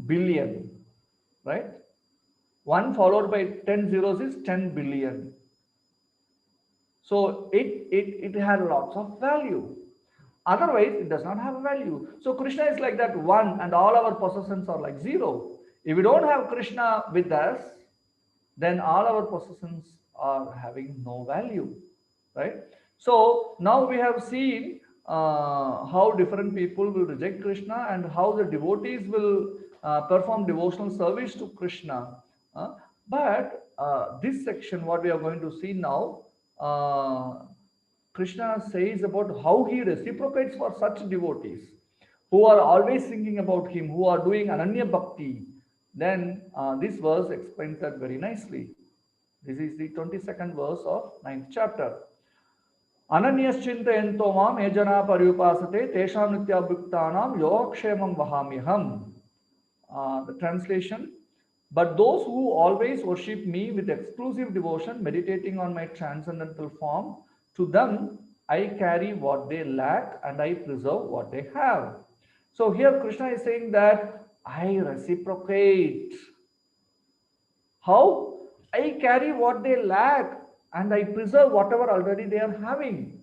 billion, right? 1 followed by 10 zeros is 10 billion. So it has lots of value. Otherwise, it does not have a value. So Krishna is like that 1 and all our possessions are like 0. If we don't have Krishna with us, then all our possessions are having no value, right? So now we have seen how different people will reject Krishna and how the devotees will perform devotional service to Krishna. But this section, what we are going to see now, Krishna says about how he reciprocates for such devotees who are always thinking about him, who are doing Ananya Bhakti. Then this verse explains that very nicely. This is the 22nd verse of 9th chapter. Ananyaschintayanto mam ejana paryupasate tesham nityabhuktanam yogakshemam vahamyaham. The translation: but those who always worship me with exclusive devotion, meditating on my transcendental form, to them I carry what they lack and I preserve what they have. So here Krishna is saying that I reciprocate. How? I carry what they lack and I preserve whatever already they are having.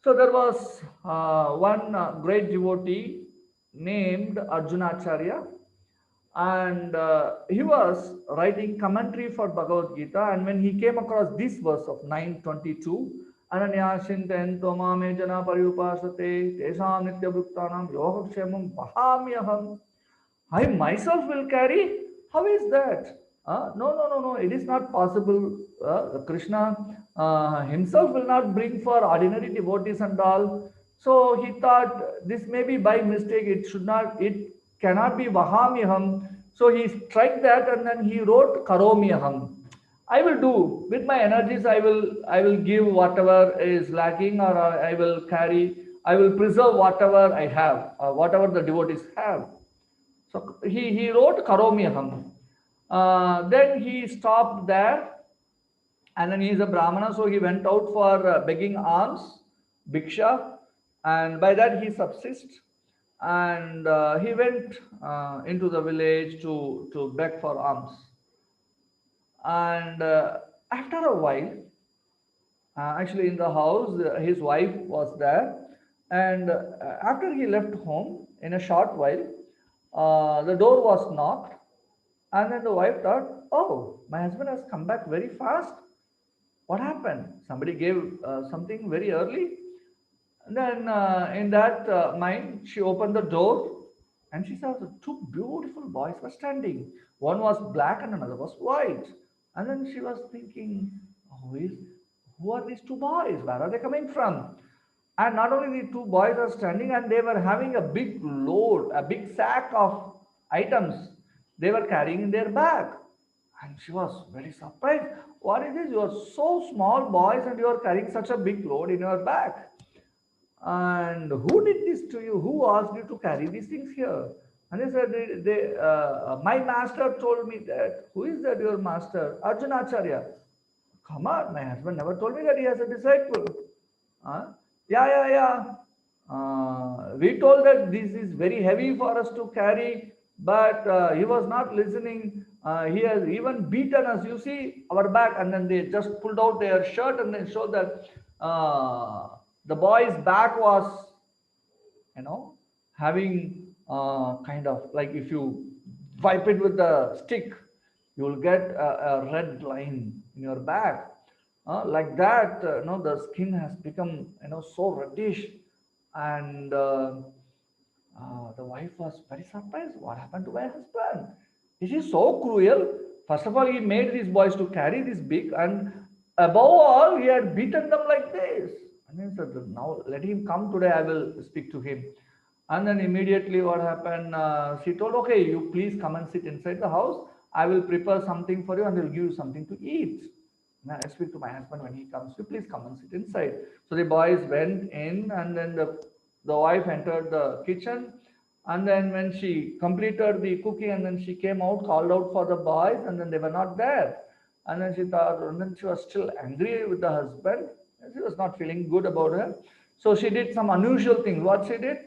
So there was one great devotee named Arjunacharya, and he was writing commentary for Bhagavad Gita, and when he came across this verse of 9:22, Ananyashinten tomame jana paryupasate tesam nityabhuktanam yogakshemam vahamyaham, I myself will carry. How is that? No. It is not possible. Krishna himself will not bring for ordinary devotees and all. So he thought this may be by mistake. It should not. It cannot be Vahamyaham. So he struck that and then he wrote Karomyaham. I will do with my energies. I will give whatever is lacking, or I will carry. I will preserve whatever I have, whatever the devotees have. So he wrote Karomyaham. Then he stopped there, and then he is a Brahmana, so he went out for begging alms, Bhiksha, and by that he subsists. And he went into the village to beg for alms. And after a while, actually in the house, his wife was there. And after he left home, in a short while, the door was knocked, and then the wife thought, "Oh, my husband has come back very fast. What happened? Somebody gave something very early." And then, in that mind, she opened the door and she saw the two beautiful boys were standing. One was black and another was white. And then she was thinking, who are these two boys? Where are they coming from? And not only the two boys are standing, and they were having a big load, a big sack of items they were carrying in their back. And she was very surprised. What is this? You are so small boys and you are carrying such a big load in your back. And who did this to you? Who asked you to carry these things here? And they said, my master told me that. Who is that, your master? Arjunacharya. Come on, my husband never told me that he has a disciple. Yeah, yeah, yeah. We told that this is very heavy for us to carry, but he was not listening. He has even beaten us. You see our back, and then they just pulled out their shirt and then showed that the boy's back was, having kind of like if you wipe it with a stick, you will get a red line in your back. Like that, the skin has become, so reddish, and the wife was very surprised. What happened to my husband? Is he so cruel? First of all, he made these boys to carry this big, and above all, he had beaten them like this. And then he said, "Now let him come today. I will speak to him." And then immediately, what happened? She told, "Okay, you please come and sit inside the house. I will prepare something for you, and will give you something to eat. Now I speak to my husband when he comes. You please come and sit inside." So the boys went in, and then the wife entered the kitchen. And then when she completed the cooking, and then she came out, called out for the boys, and then they were not there. And then she thought, and then she was still angry with the husband. She was not feeling good about her. So she did some unusual thing. What she did?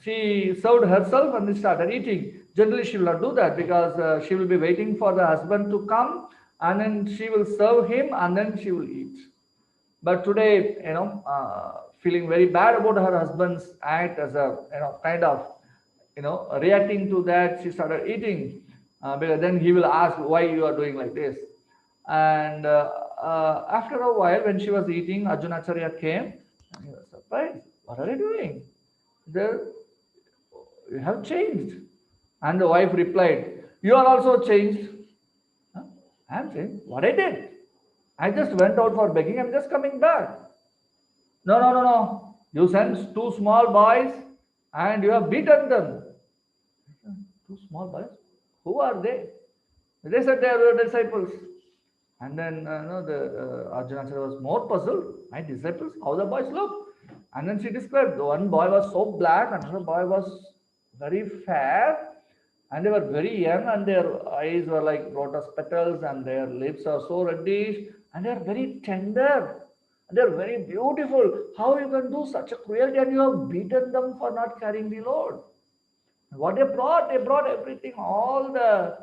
She served herself and then started eating. Generally, she will not do that because she will be waiting for the husband to come, and then she will serve him, and then she will eat. But today, feeling very bad about her husband's act, as a kind of reacting to that, she started eating. Because then he will ask why you are doing like this. And after a while, when she was eating, Arjunacharya came and he was surprised. What are you doing? You have changed. And the wife replied, "You are also changed." Huh? I am changed. What I did? I just went out for begging. I'm just coming back. No, no, no, no. You sent two small boys and you have beaten them. Two small boys? Who are they? They said they are your disciples. And then the Arjunacharya was more puzzled. My disciples? How the boys look? And then she described, one boy was so black, another boy was very fair, and they were very young, and their eyes were like lotus petals, and their lips are so reddish, and they are very tender, and they are very beautiful. How you can do such a cruelty, and you have beaten them for not carrying the load? What they brought everything, all the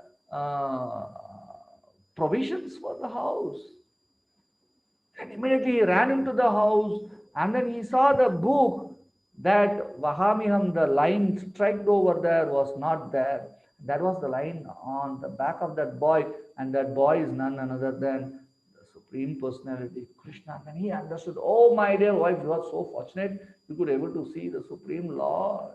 provisions for the house. And immediately he ran into the house, and then he saw the book that Vahamiham, the line striped over there, was not there. That was the line on the back of that boy, and that boy is none other than the Supreme Personality, Krishna. And he understood, oh my dear wife, you are so fortunate, you could able to see the Supreme Lord.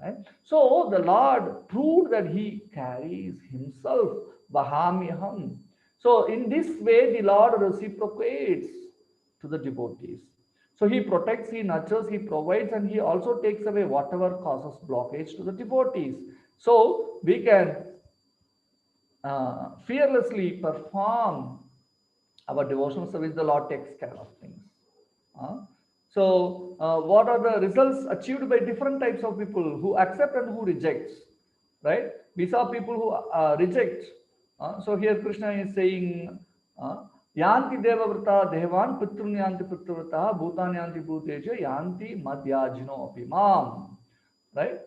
Right? So the Lord proved that he carries himself, Vahamiham. So in this way, the Lord reciprocates to the devotees. So he protects, he nurtures, he provides, and he also takes away whatever causes blockage to the devotees. So we can fearlessly perform our devotional service. The Lord takes care of things. So what are the results achieved by different types of people who accept and who rejects? Right? We saw people who reject. So here Krishna is saying, Yanti devavrata devan pitrun yanti pitravrata bhutan yanti bhuteja yanti madhyajino apimam. Right?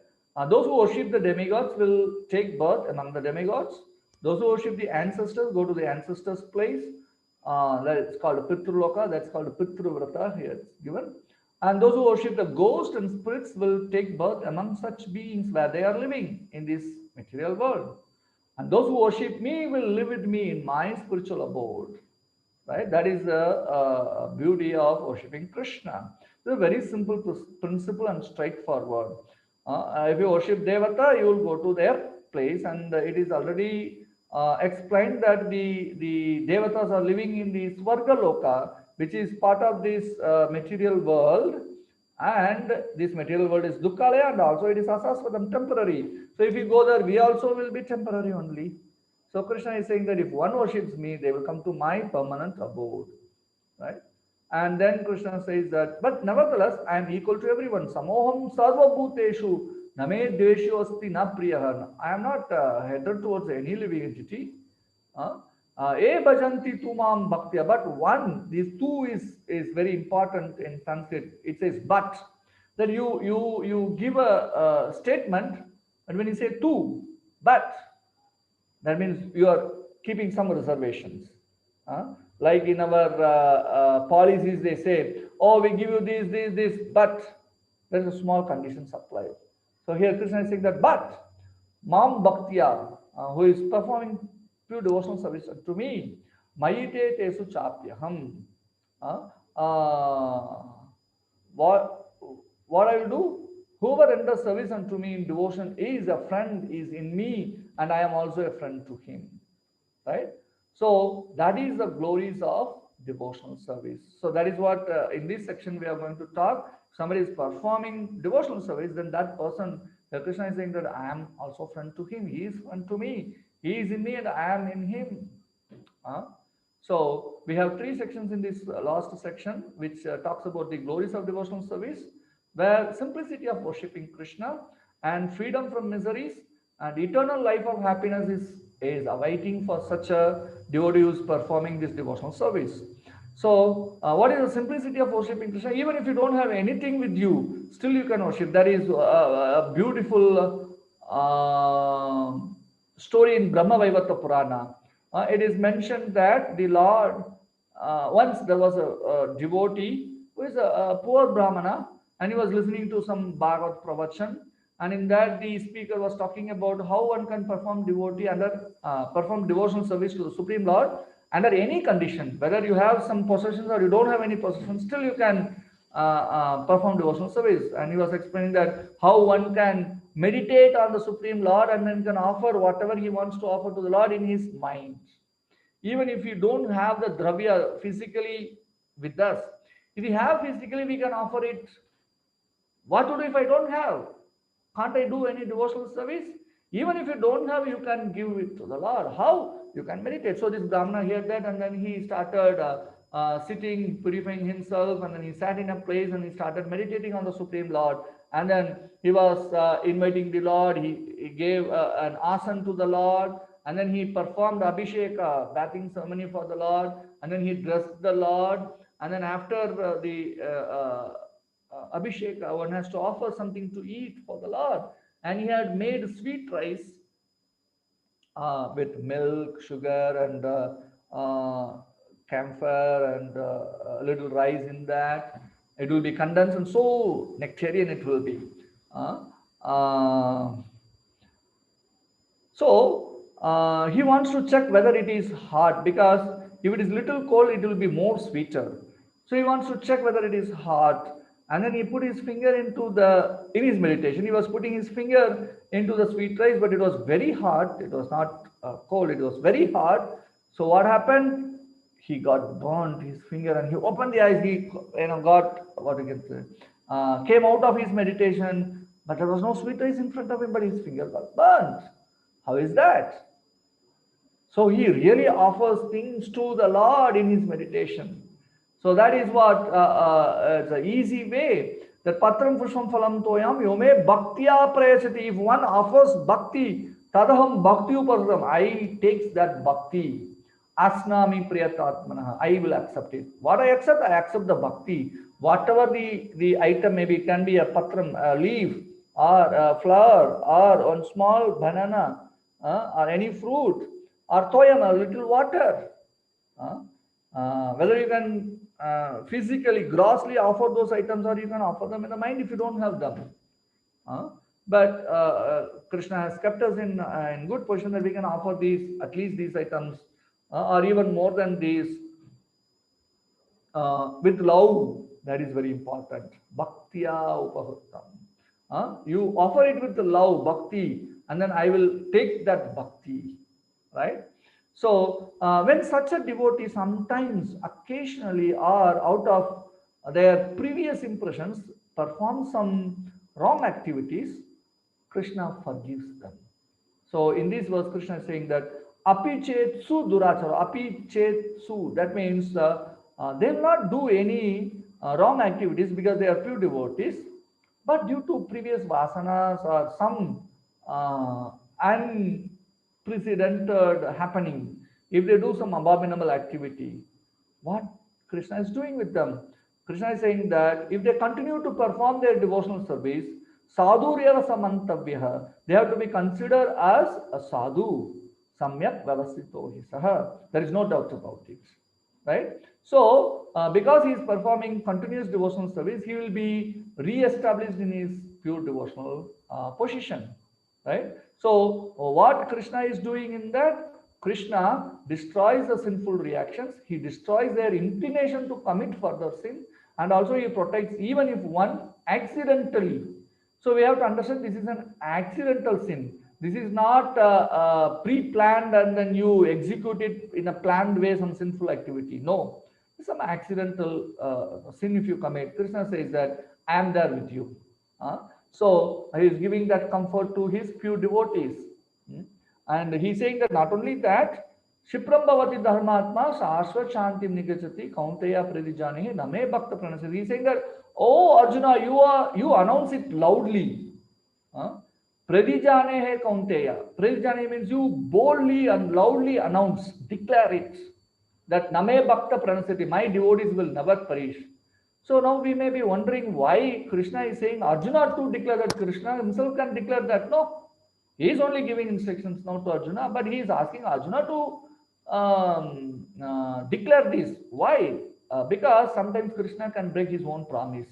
Those who worship the demigods will take birth among the demigods. Those who worship the ancestors go to the ancestors' place. It's called Pitruloka. That's called Pitruvrata. Here it's given. And those who worship the ghosts and spirits will take birth among such beings where they are living in this material world. And those who worship me will live with me in my spiritual abode. Right? That is the beauty of worshipping Krishna. It's a very simple principle and straightforward. If you worship Devata, you will go to their place, and it is already explained that the Devatas are living in the Swarga Loka, which is part of this material world, and this material world is Dukkalaya, and also it is Asasvatam, temporary. So if you go there, we also will be temporary only. So Krishna is saying that if one worships me, they will come to my permanent abode, right? And then Krishna says that, but nevertheless, I am equal to everyone. Samoham sarva bhuteshu name dveshu asti na priyaha. I am not headed towards any living entity. E bhajanti tumam bhaktya. But one, these two is very important in Sanskrit. It says but. That you give a statement, and when you say two, but, that means you are keeping some reservations. Like in our policies, they say, oh, we give you this, but there is a small condition applied. So here Krishna is saying that, but Mam Bhaktya, who is performing pure devotional service to me, Mayite Tesu Chapyaham. What I will do? Whoever renders service unto me in devotion is a friend, is in me, and I am also a friend to him. Right? So that is the glories of devotional service. So that is what in this section we are going to talk. Somebody is performing devotional service, then that person, Krishna is saying that I am also friend to him. He is friend to me. He is in me and I am in him. So we have three sections in this last section, which talks about the glories of devotional service, where simplicity of worshipping Krishna and freedom from miseries and eternal life of happiness is awaiting for such a devotee who is performing this devotional service. So what is the simplicity of worshipping Krishna? Even if you don't have anything with you, still you can worship. That is a beautiful story in Brahma Vaivata Purana. It is mentioned that the Lord, once there was a devotee who is a poor Brahmana, and he was listening to some Bhagavad Pravachan, and in that the speaker was talking about how one can perform perform devotional service to the Supreme Lord under any condition, whether you have some possessions or you don't have any possessions, still you can perform devotional service. And he was explaining that how one can meditate on the Supreme Lord and then can offer whatever he wants to offer to the Lord in his mind. Even if you don't have the dravya physically with us, if we have physically, we can offer it. What to do if I don't have? Can't I do any devotional service? Even if you don't have, you can give it to the Lord. How? You can meditate. So this Brahmana heard that, and then he started sitting, purifying himself, and then he sat in a place and he started meditating on the Supreme Lord. And then he was inviting the Lord. He gave an asana to the Lord, and then he performed Abhishek, bathing ceremony for the Lord, and then he dressed the Lord, and then after the Abhishek, one has to offer something to eat for the Lord. And he had made sweet rice with milk, sugar, and camphor, and a little rice in that. It will be condensed, and so nectarian it will be. So he wants to check whether it is hot, because if it is little cold, it will be more sweeter. So he wants to check whether it is hot. And then he put his finger in his meditation, he was putting his finger into the sweet rice, but it was very hot. It was not cold, it was very hot. So what happened? He got burnt, his finger, and he opened the eyes. He got, what you can say, came out of his meditation, but there was no sweet rice in front of him, but his finger got burnt. How is that? So he really offers things to the Lord in his meditation. So that is what it's an easy way. That patram pushpam phalam toyam yome bhaktya prayachati. If one offers bhakti, tadaham bhakti upasadam, I takes that bhakti. Asnami priyatatmanaha, I will accept it. What I accept the bhakti. Whatever the item may be, it can be a patram, a leaf, or a flower, or one small banana, or any fruit, or toyam, a little water. Whether you can physically, grossly offer those items, or you can offer them in the mind if you don't have them. But Krishna has kept us in good position that we can offer these, at least these items, or even more than these, with love. That is very important. Bhaktiya upahuttam. You offer it with the love, bhakti, and then I will take that bhakti, right? So when such a devotee sometimes, occasionally, or out of their previous impressions, perform some wrong activities, Krishna forgives them. So in this verse, Krishna is saying that api chet su durachara, api chet su, that means they will not do any wrong activities because they are pure devotees, but due to previous vasanas or some unprecedented happening, if they do some abominable activity, what Krishna is doing with them? Krishna is saying that if they continue to perform their devotional service, sadhuryava samantavyaha, they have to be considered as a sadhu, samyak vyavasito hi saha. There is no doubt about it, right? So, because he is performing continuous devotional service, he will be re-established in his pure devotional position, right? So, what Krishna is doing in that? Krishna destroys the sinful reactions. He destroys their inclination to commit further sin, and also he protects even if one accidentally. So we have to understand this is an accidental sin. This is not pre-planned and then you execute it in a planned way, some sinful activity. No, it's some accidental sin if you commit. Krishna says that I am there with you. So he is giving that comfort to his pure devotees. And he's saying that not only that, Shipram bhavati dharmatma shashvat shantim nigachati kaunteya pradijane name bhakta pranasati. He's saying that, oh Arjuna, you announce it loudly. Pradijane hai kaunteya. Pradijane means you boldly and loudly announce, declare it, that name bhakta pranasati, my devotees will never perish. So now we may be wondering why Krishna is saying Arjuna to declare that. Krishna himself can declare that. No, he is only giving instructions now to Arjuna, but he is asking Arjuna to declare this. Why? Because sometimes Krishna can break his own promise.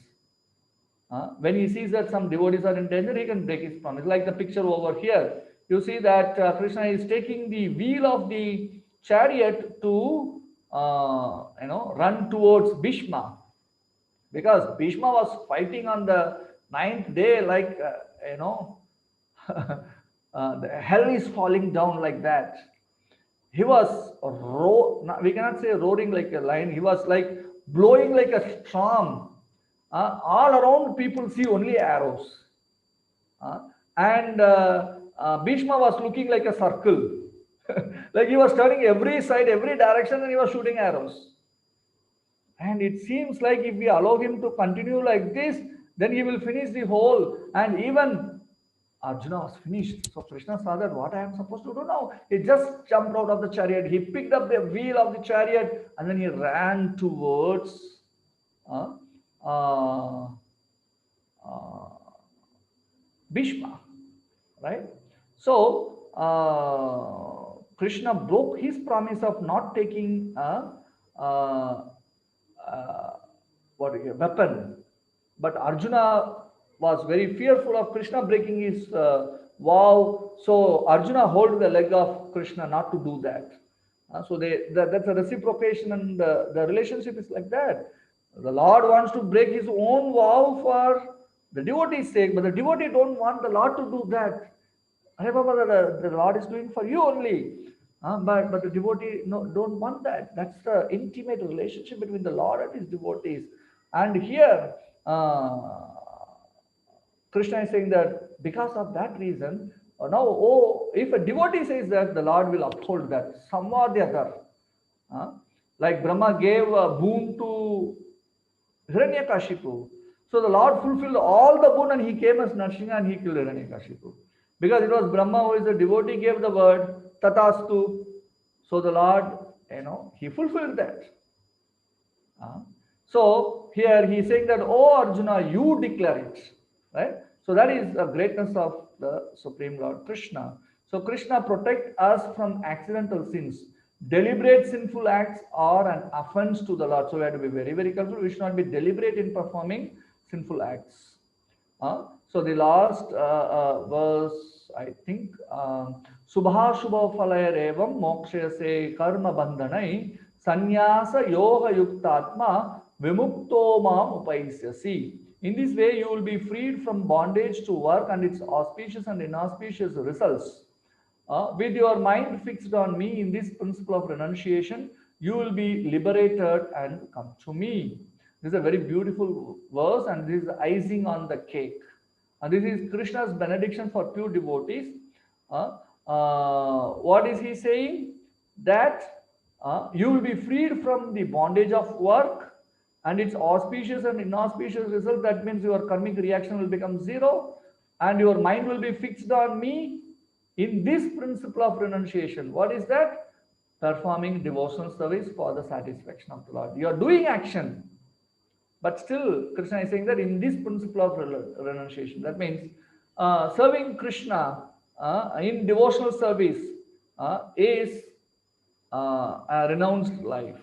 When he sees that some devotees are in danger, he can break his promise. Like the picture over here, you see that Krishna is taking the wheel of the chariot to run towards Bhishma, because Bhishma was fighting on the 9th day, like the hell is falling down like that. He was we cannot say roaring like a lion. He was like blowing like a storm. All around people see only arrows. And Bhishma was looking like a circle. Like he was turning every side, every direction, and he was shooting arrows. And it seems like if we allow him to continue like this, then he will finish the whole. And even Arjuna was finished. So Krishna saw that, what I am supposed to do now? He just jumped out of the chariot. He picked up the wheel of the chariot and then he ran towards Bhishma, right? So Krishna broke his promise of not taking a weapon, but Arjuna was very fearful of Krishna breaking his vow. So Arjuna held the leg of Krishna not to do that. So that's a reciprocation, and the relationship is like that. The Lord wants to break his own vow for the devotee's sake, but the devotee don't want the Lord to do that. The Lord is doing for you only. But the devotee don't want that. That's the intimate relationship between the Lord and his devotees. And here, Krishna is saying that because of that reason, if a devotee says that, the Lord will uphold that somewhat or the other. Like Brahma gave a boon to Hiranyakashipu. So the Lord fulfilled all the boon and he came as Narsinga and he killed Hiranyakashipu. Because it was Brahma who is the devotee, gave the word, Tatastu. So the Lord, he fulfilled that. So here he is saying that, oh Arjuna, you declare it. Right? So that is the greatness of the Supreme Lord Krishna. So Krishna protects us from accidental sins. Deliberate sinful acts are an offense to the Lord. So we have to be very, very careful. We should not be deliberate in performing sinful acts. So the last verse, I think, Subha Shubha Falayarevam Mokshase Karma Bandhanai Sanyasa Yoga Yuktatma Vimukto Mam Upaisyasi. In this way, you will be freed from bondage to work and its auspicious and inauspicious results. With your mind fixed on me in this principle of renunciation, you will be liberated and come to me. This is a very beautiful verse, and this is icing on the cake. And this is Krishna's benediction for pure devotees. What is he saying? That you will be freed from the bondage of work and its auspicious and inauspicious result. That means your karmic reaction will become zero, and your mind will be fixed on me in this principle of renunciation. What is that? Performing devotional service for the satisfaction of the Lord. You are doing action, but still Krishna is saying that in this principle of renunciation. That means serving Krishna in devotional service is a renounced life.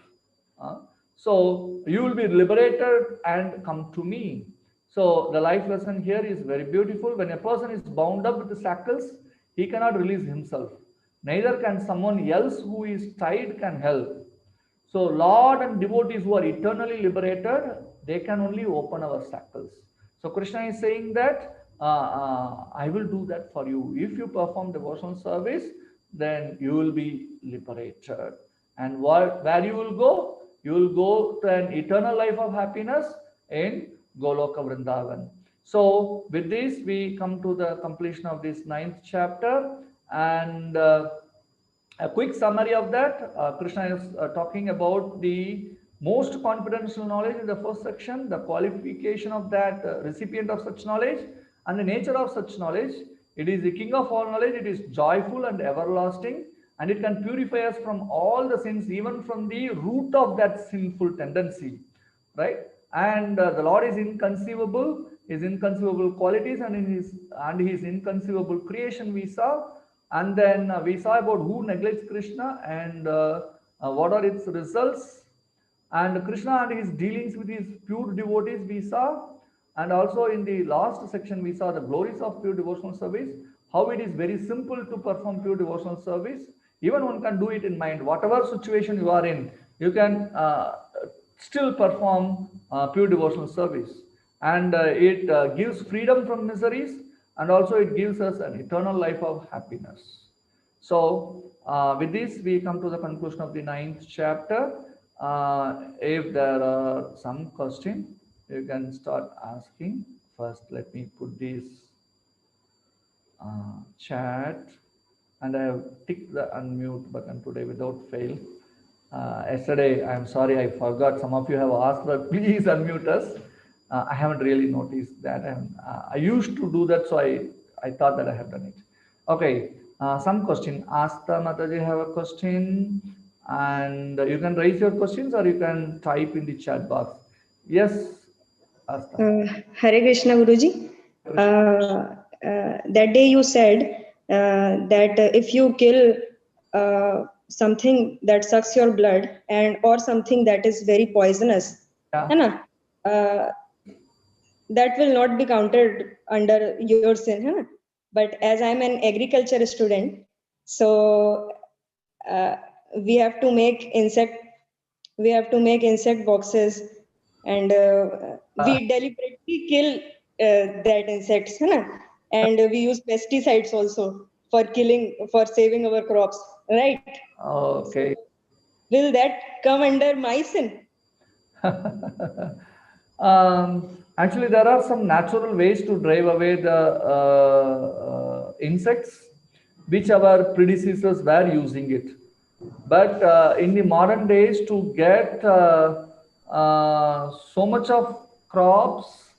So you will be liberated and come to me. So the life lesson here is very beautiful. When a person is bound up with the shackles, he cannot release himself. Neither can someone else who is tied can help. So Lord and devotees who are eternally liberated, they can only open our shackles. So Krishna is saying that I will do that for you. If you perform devotional service, then you will be liberated. And where you will go? You will go to an eternal life of happiness in Goloka Vrindavan. So with this, we come to the completion of this 9th chapter, and a quick summary of that. Krishna is talking about the most confidential knowledge in the first section, the qualification of that recipient of such knowledge, and the nature of such knowledge. It is the king of all knowledge. It is joyful and everlasting, and it can purify us from all the sins, even from the root of that sinful tendency, right? And the Lord is inconceivable. His inconceivable qualities and his inconceivable creation we saw. And then we saw about who neglects Krishna and what are its results. And Krishna and his dealings with his pure devotees we saw. And also in the last section we saw the glories of pure devotional service, how it is very simple to perform pure devotional service. Even one can do it in mind. Whatever situation you are in, you can still perform pure devotional service. And it gives freedom from miseries, and also it gives us an eternal life of happiness. So with this, we come to the conclusion of the 9th chapter. If there are some questions, you can start asking. First, let me put this chat, and I have ticked the unmute button today without fail. Yesterday, I'm sorry, I forgot. Some of you have asked that please unmute us. I haven't really noticed that, and I used to do that, so I thought that I have done it. Okay, some question. Asta Mataji have a question, and you can raise your questions or you can type in the chat box. Yes, Asta. Hare Krishna, Guruji. That day you said that if you kill something that sucks your blood and or something that is very poisonous, that will not be counted under your sin. But as I'm an agriculture student, so we have to make insect boxes, and we deliberately kill that insects, and we use pesticides also for saving our crops, right? Okay. So, will that come under my sin? Actually, there are some natural ways to drive away the insects, which our predecessors were using it. But in the modern days, to get so much of crops,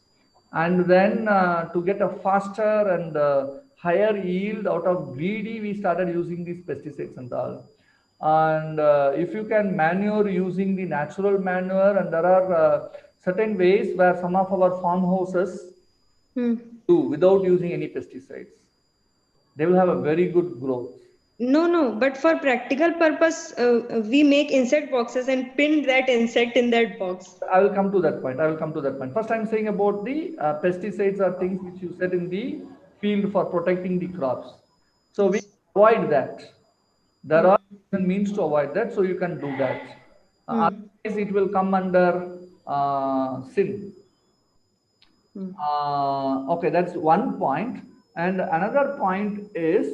and then to get a faster and higher yield out of greedy, we started using these pesticides and all. And if you can manure using the natural manure, and there are certain ways where some of our farmhouses do without using any pesticides, they will have a very good growth. No, but for practical purpose, we make insect boxes and pin that insect in that box. I will come to that point. I will come to that point. First, I'm saying about the pesticides are things which you set in the field for protecting the crops. So we Yes. avoid that. There are Hmm. means to avoid that, so you can do that. Hmm. Otherwise, it will come under sin. Hmm. Okay, that's one point. And another point is,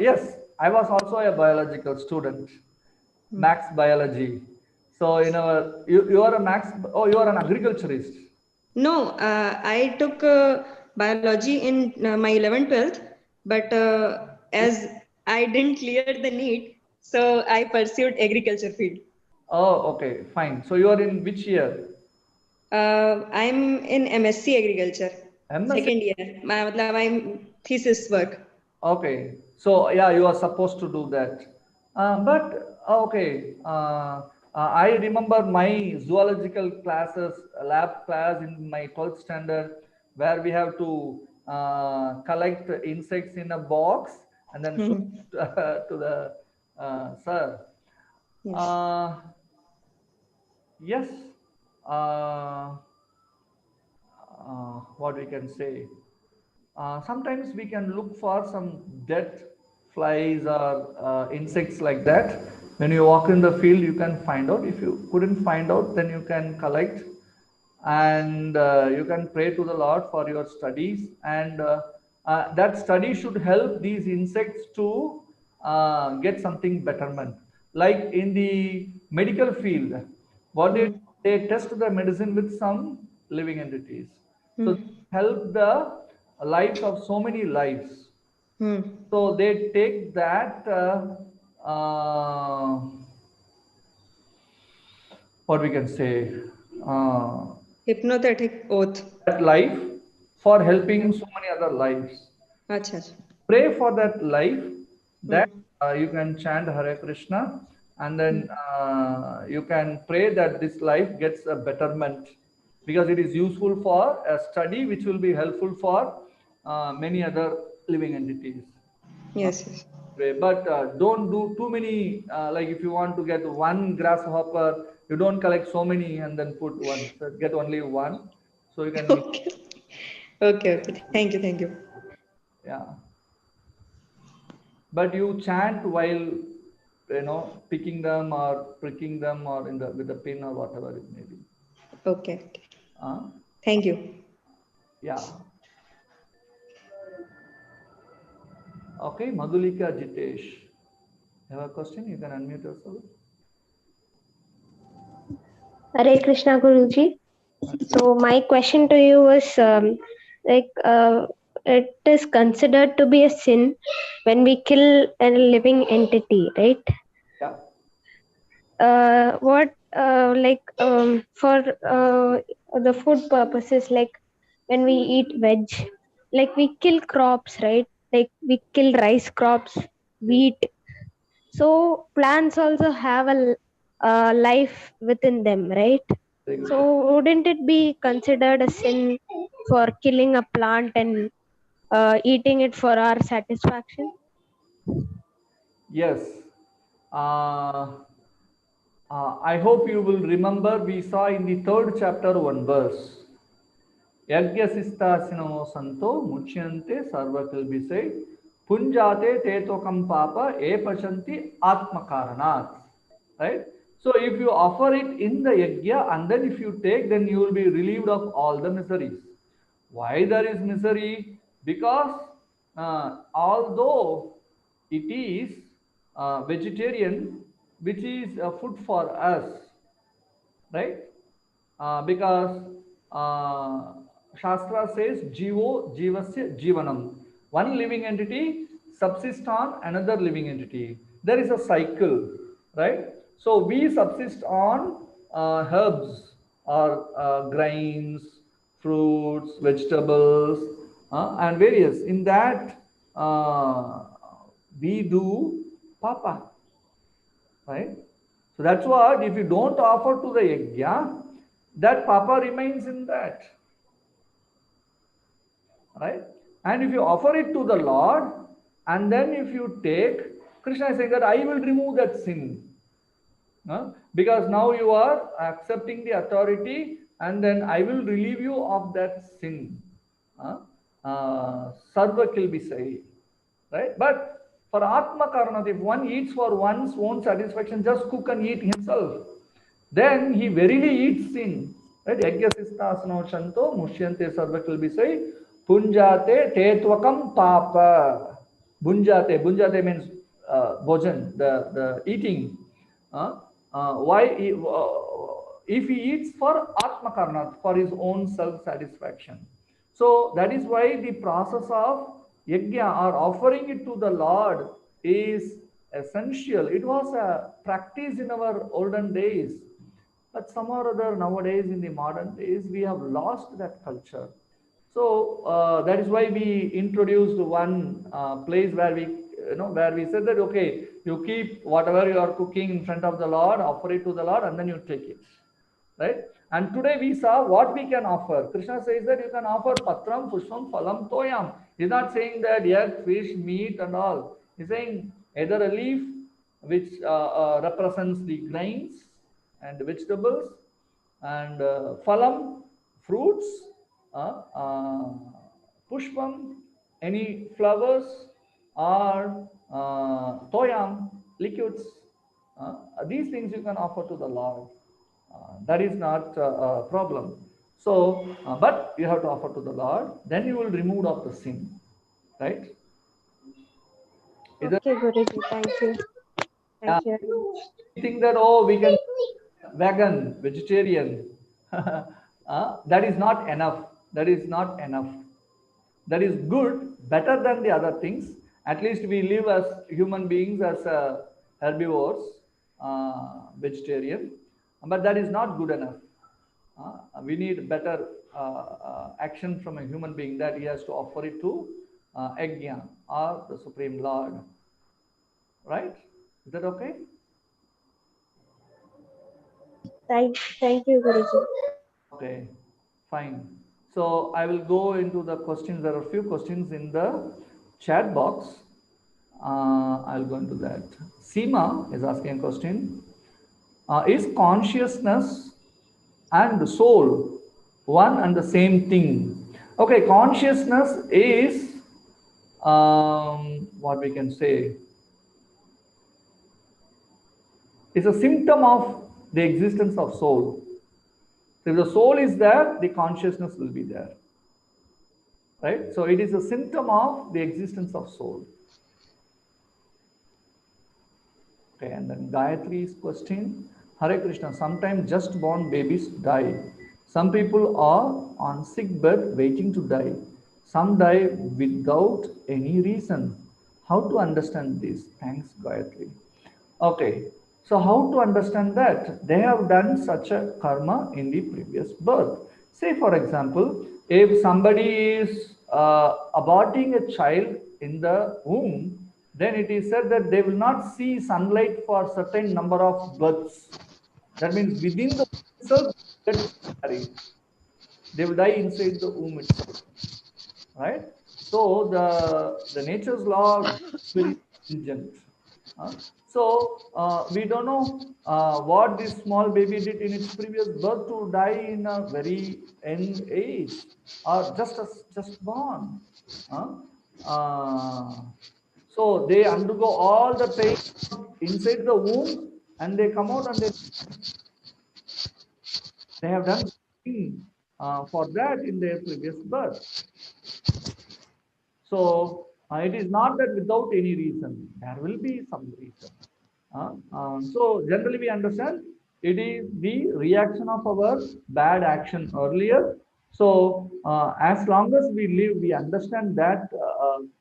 yes, I was also a biological student, Hmm. max biology. So, you are a max, oh, you are an agriculturist. No, I took biology in my 11th, 12th, but as I didn't clear the NEET, so I pursued agriculture field. Oh, okay, fine. So, you are in which year? I'm in MSc agriculture, MSc. second year. I'm thesis work. Okay, so yeah, you are supposed to do that. But okay, I remember my zoological classes, lab class in my 12th standard, where we have to collect insects in a box and then show Mhm. to the sir. Yes. Uh, yes, uh, what we can say. Sometimes we can look for some dead flies or insects like that. When you walk in the field, you can find out. If you couldn't find out, then you can collect and you can pray to the Lord for your studies. And that study should help these insects to get something betterment. Like in the medical field, what Hmm. they test the medicine with some living entities. So Hmm. help the lives of so many lives. Hmm. So they take that what we can say uh, Hypnotic oath. that life for helping Hmm. so many other lives. Acha, acha. Pray for that life that Hmm. you can chant Hare Krishna and then Hmm. you can pray that this life gets a betterment because it is useful for a study which will be helpful for many other living entities. Uh, Yes, yes. but don't do too many. Like if you want to get one grasshopper, you don't collect so many and then put one. So get only one, so you can. Okay. Okay. Thank you. Thank you. Yeah. But you chant while picking them or pricking them or in the with a pin or whatever it may be. Okay. Uh, Thank you. yeah. Okay, Madhulika Jitesh. You have a question? You can unmute yourself. Hare Krishna Guruji. So my question to you was like it is considered to be a sin when we kill a living entity, right? Yeah. What like for the food purposes, like when we eat veg, like we kill crops, right? Like we kill rice crops, wheat. So plants also have a life within them, right? Very good. So wouldn't it be considered a sin for killing a plant and eating it for our satisfaction? Yes. Uh, I hope you will remember we saw in the third chapter one verse. यज्ञशिष्टासिनो संतो मुच्यन्ते सर्वकल्पिसे पुंजाते तेतोकम पाप ए पचन्ति आत्मकारणात्. Right? So if you offer it in the yajna and then if you take, then you will be relieved of all the miseries. Why there is misery? Because although it is vegetarian, which is food for us, right? Because Shastra says Jivo Jivasya Jivanam. One living entity subsists on another living entity. There is a cycle, right? So we subsist on herbs or grains, fruits, vegetables, and various. In that, we do papa, right? So that's what, if you don't offer to the yajna, that papa remains in that, right? And if you offer it to the Lord and then if you take, Krishna is saying that I will remove that sin. Because now you are accepting the authority, and then I will relieve you of that sin. Sarva kilbi say, right? But for Atma Karanat, if one eats for one's own satisfaction, just cook and eat himself, then he verily eats sin. Right? Yagyasistasno shanto mushyante sarva kilbi say, punjate tetvakam papa. Bunjate means bhojan, the eating. Why if he eats for Atma Karnat, for his own self satisfaction. So that is why the process of yajna or offering it to the Lord is essential. It was a practice in our olden days, but some or other nowadays in the modern days we have lost that culture. So that is why we introduced one place where we said that okay, you keep whatever you are cooking in front of the Lord, offer it to the Lord, and then you take it, right? And today we saw what we can offer. Krishna says that you can offer patram, pushpam, phalam, toyam. He's not saying that egg, fish, meat, and all. He's saying either a leaf which represents the grains and vegetables, and phalam, fruits, pushpam, any flowers, or toyam, liquids. These things you can offer to the Lord. That is not a problem. So, but you have to offer to the Lord, then you will remove of the sin, right? Is Okay, Guruji, thank you. that, Thank you very much. we think that, oh, we can vegan, vegetarian. That is not enough. That is not enough. That is good, better than the other things. At least we live as human beings, as herbivores, vegetarian, but that is not good enough. We need better action from a human being, that he has to offer it to Yajna or the Supreme Lord. Right? Is that okay? Thank you, Guruji. Okay, fine. So I will go into the questions. There are a few questions in the chat box. I'll go into that. Seema is asking a question. Is consciousness and the soul one and the same thing? Okay, consciousness is what we can say is a symptom of the existence of soul. So if the soul is there, the consciousness will be there, right? So it is a symptom of the existence of soul. Okay, and then Gayatri's question. Hare Krishna, sometimes just born babies die. Some people are on sick bed waiting to die. Some die without any reason. How to understand this? Thanks, Gayatri. Okay, so how to understand that? They have done such a karma in the previous birth. Say, for example, if somebody is aborting a child in the womb, then it is said that they will not see sunlight for certain number of births. That means within the womb itself, they get married. They will die inside the womb itself, right? So the nature's law is very stringent. So we don't know what this small baby did in its previous birth to die in a very young age, or just born. Uh, so they undergo all the pain inside the womb, and they come out and they have done something for that in their previous birth. So it is not that without any reason. There will be some reason. So generally we understand it is the reaction of our bad action earlier. So as long as we live, we understand that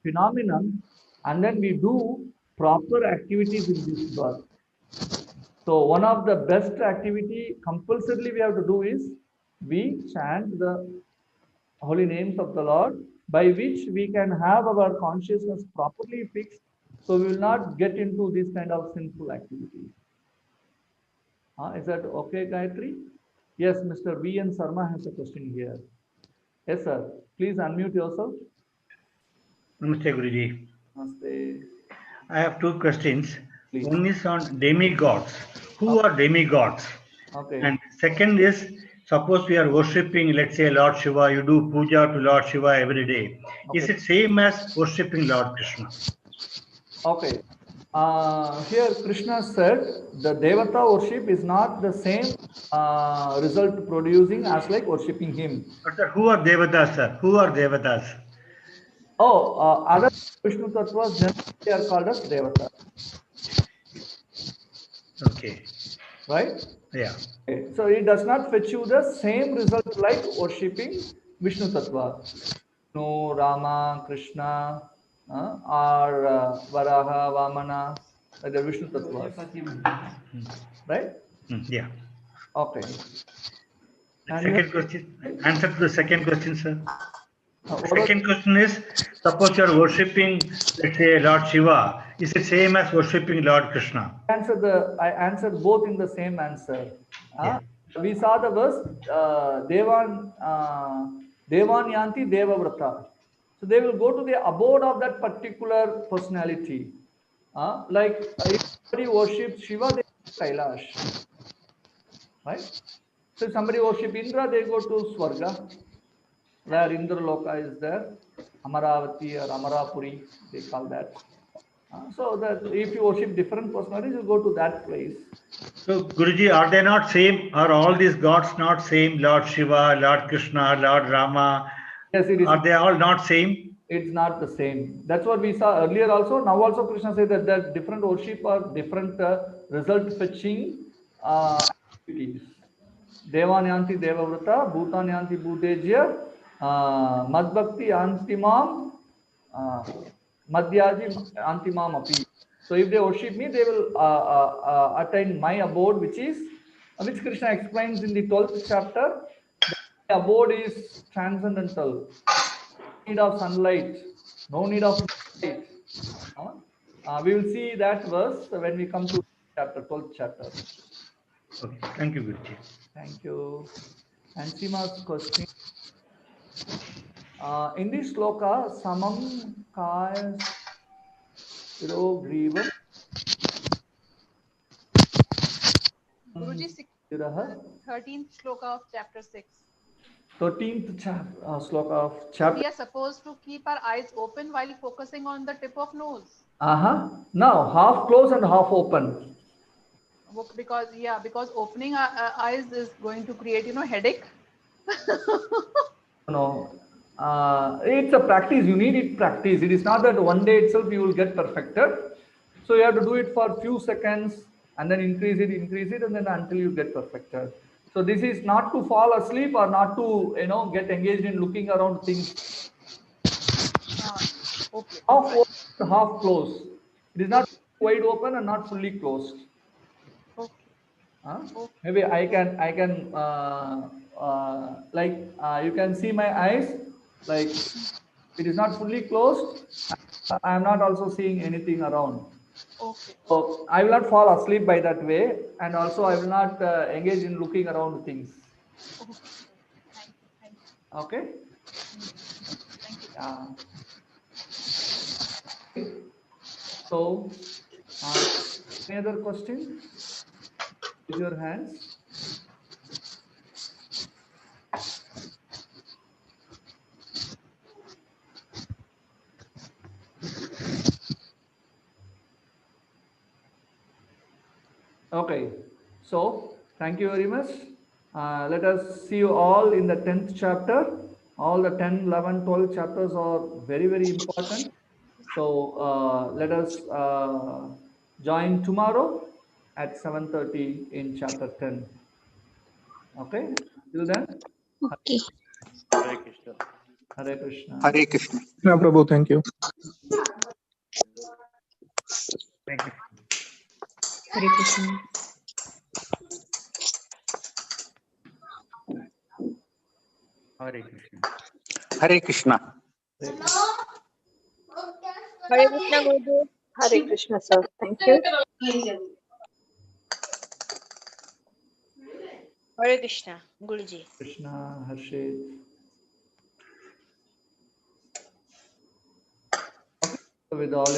phenomenon, and then we do proper activities in this birth. So one of the best activity compulsorily we have to do is we chant the holy names of the Lord, by which we can have our consciousness properly fixed, so we will not get into this kind of sinful activities. Is that okay, Gayatri? Yes, Mr. V. N. Sarma has a question here. Yes, sir. Please unmute yourself. Namaste, Guruji. Namaste. I have two questions. Please. One is on demigods. Who are demigods? Okay. And second is, suppose we are worshipping, let's say, Lord Shiva, you do puja to Lord Shiva every day. Is Okay. it same as worshipping Lord Krishna? Okay. Here Krishna said the Devata worship is not the same result producing as like worshipping him. But sir, who are Devatas, sir? Who are Devatas? Oh, other Vishnu Tattvas generally are called as Devata, Okay. right? Yeah. Okay. So it does not fetch you the same result like worshipping Vishnu Tattva. No, Rama, Krishna, or Varaha, Vamana, the Vishnu Tattvas, right? Yeah. Okay. And you Second question. Answer to the second question, sir. what was Second question is, suppose you are worshipping, let's say, Lord Shiva. Is it same as worshipping Lord Krishna? I answered both in the same answer. Yeah. We saw the verse Devan Yanti Devavrata. So they will go to the abode of that particular personality. If somebody worships Shiva, they go to Kailash, right? So if somebody worships Indra, they go to Swarga, where Indra Loka is there, Amaravati or Amarapuri, they call that. So that if you worship different personalities, you go to that place. So, Guruji, are they not same? Are all these gods not same? Lord Shiva, Lord Krishna, Lord Rama, Yes, it is. are they all not same? It's not the same. That's what we saw earlier also. Now also Krishna said that different worship or different result fetching activities. Devanyanti Devavrata, Bhutanyanti Bhutejya, Madbhakti Antimam, Madhyaji Antimam Api. So if they worship me, they will attain my abode, which Krishna explains in the 12th chapter. The abode is transcendental. Need of sunlight, no need of light. We will see that verse when we come to chapter 12th chapter. Okay, thank you, Guruji. Thank you. And Seema's question. In this sloka, samam kaya siro grivam Guruji, siraha. 13th sloka of chapter 6. 13th sloka of So chapter. we are supposed to keep our eyes open while focusing on the tip of nose. Now half closed and half open. Because opening our eyes is going to create, headache. No, it's a practice. You need it practice. It is not that one day itself you will get perfected. So you have to do it for a few seconds and then increase it, and then until you get perfected. So this is not to fall asleep or not to get engaged in looking around things. Okay. Half open, half closed. It is not wide open and not fully closed. Okay. Maybe I can you can see my eyes, like it is not fully closed. I am not also seeing anything around. Okay. So I will not fall asleep by that way, and also I will not engage in looking around things. Thank you. Okay. Thank you. So, any other question? Raise your hands. Okay, so thank you very much. Let us see you all in the 10th chapter. All the 10, 11, 12 chapters are very, very important. So let us join tomorrow at 7:30 in chapter 10. Okay, till then. Okay. Hare Krishna. Hare Krishna. Hare Krishna. Yeah, Prabhu, thank you. Thank you. Hare Krishna. Hare Krishna. Hare Krishna. Hare Krishna, Guruji. Hare Krishna, sir. Thank you. Hare Krishna, Guruji. Krishna, Harshit. with all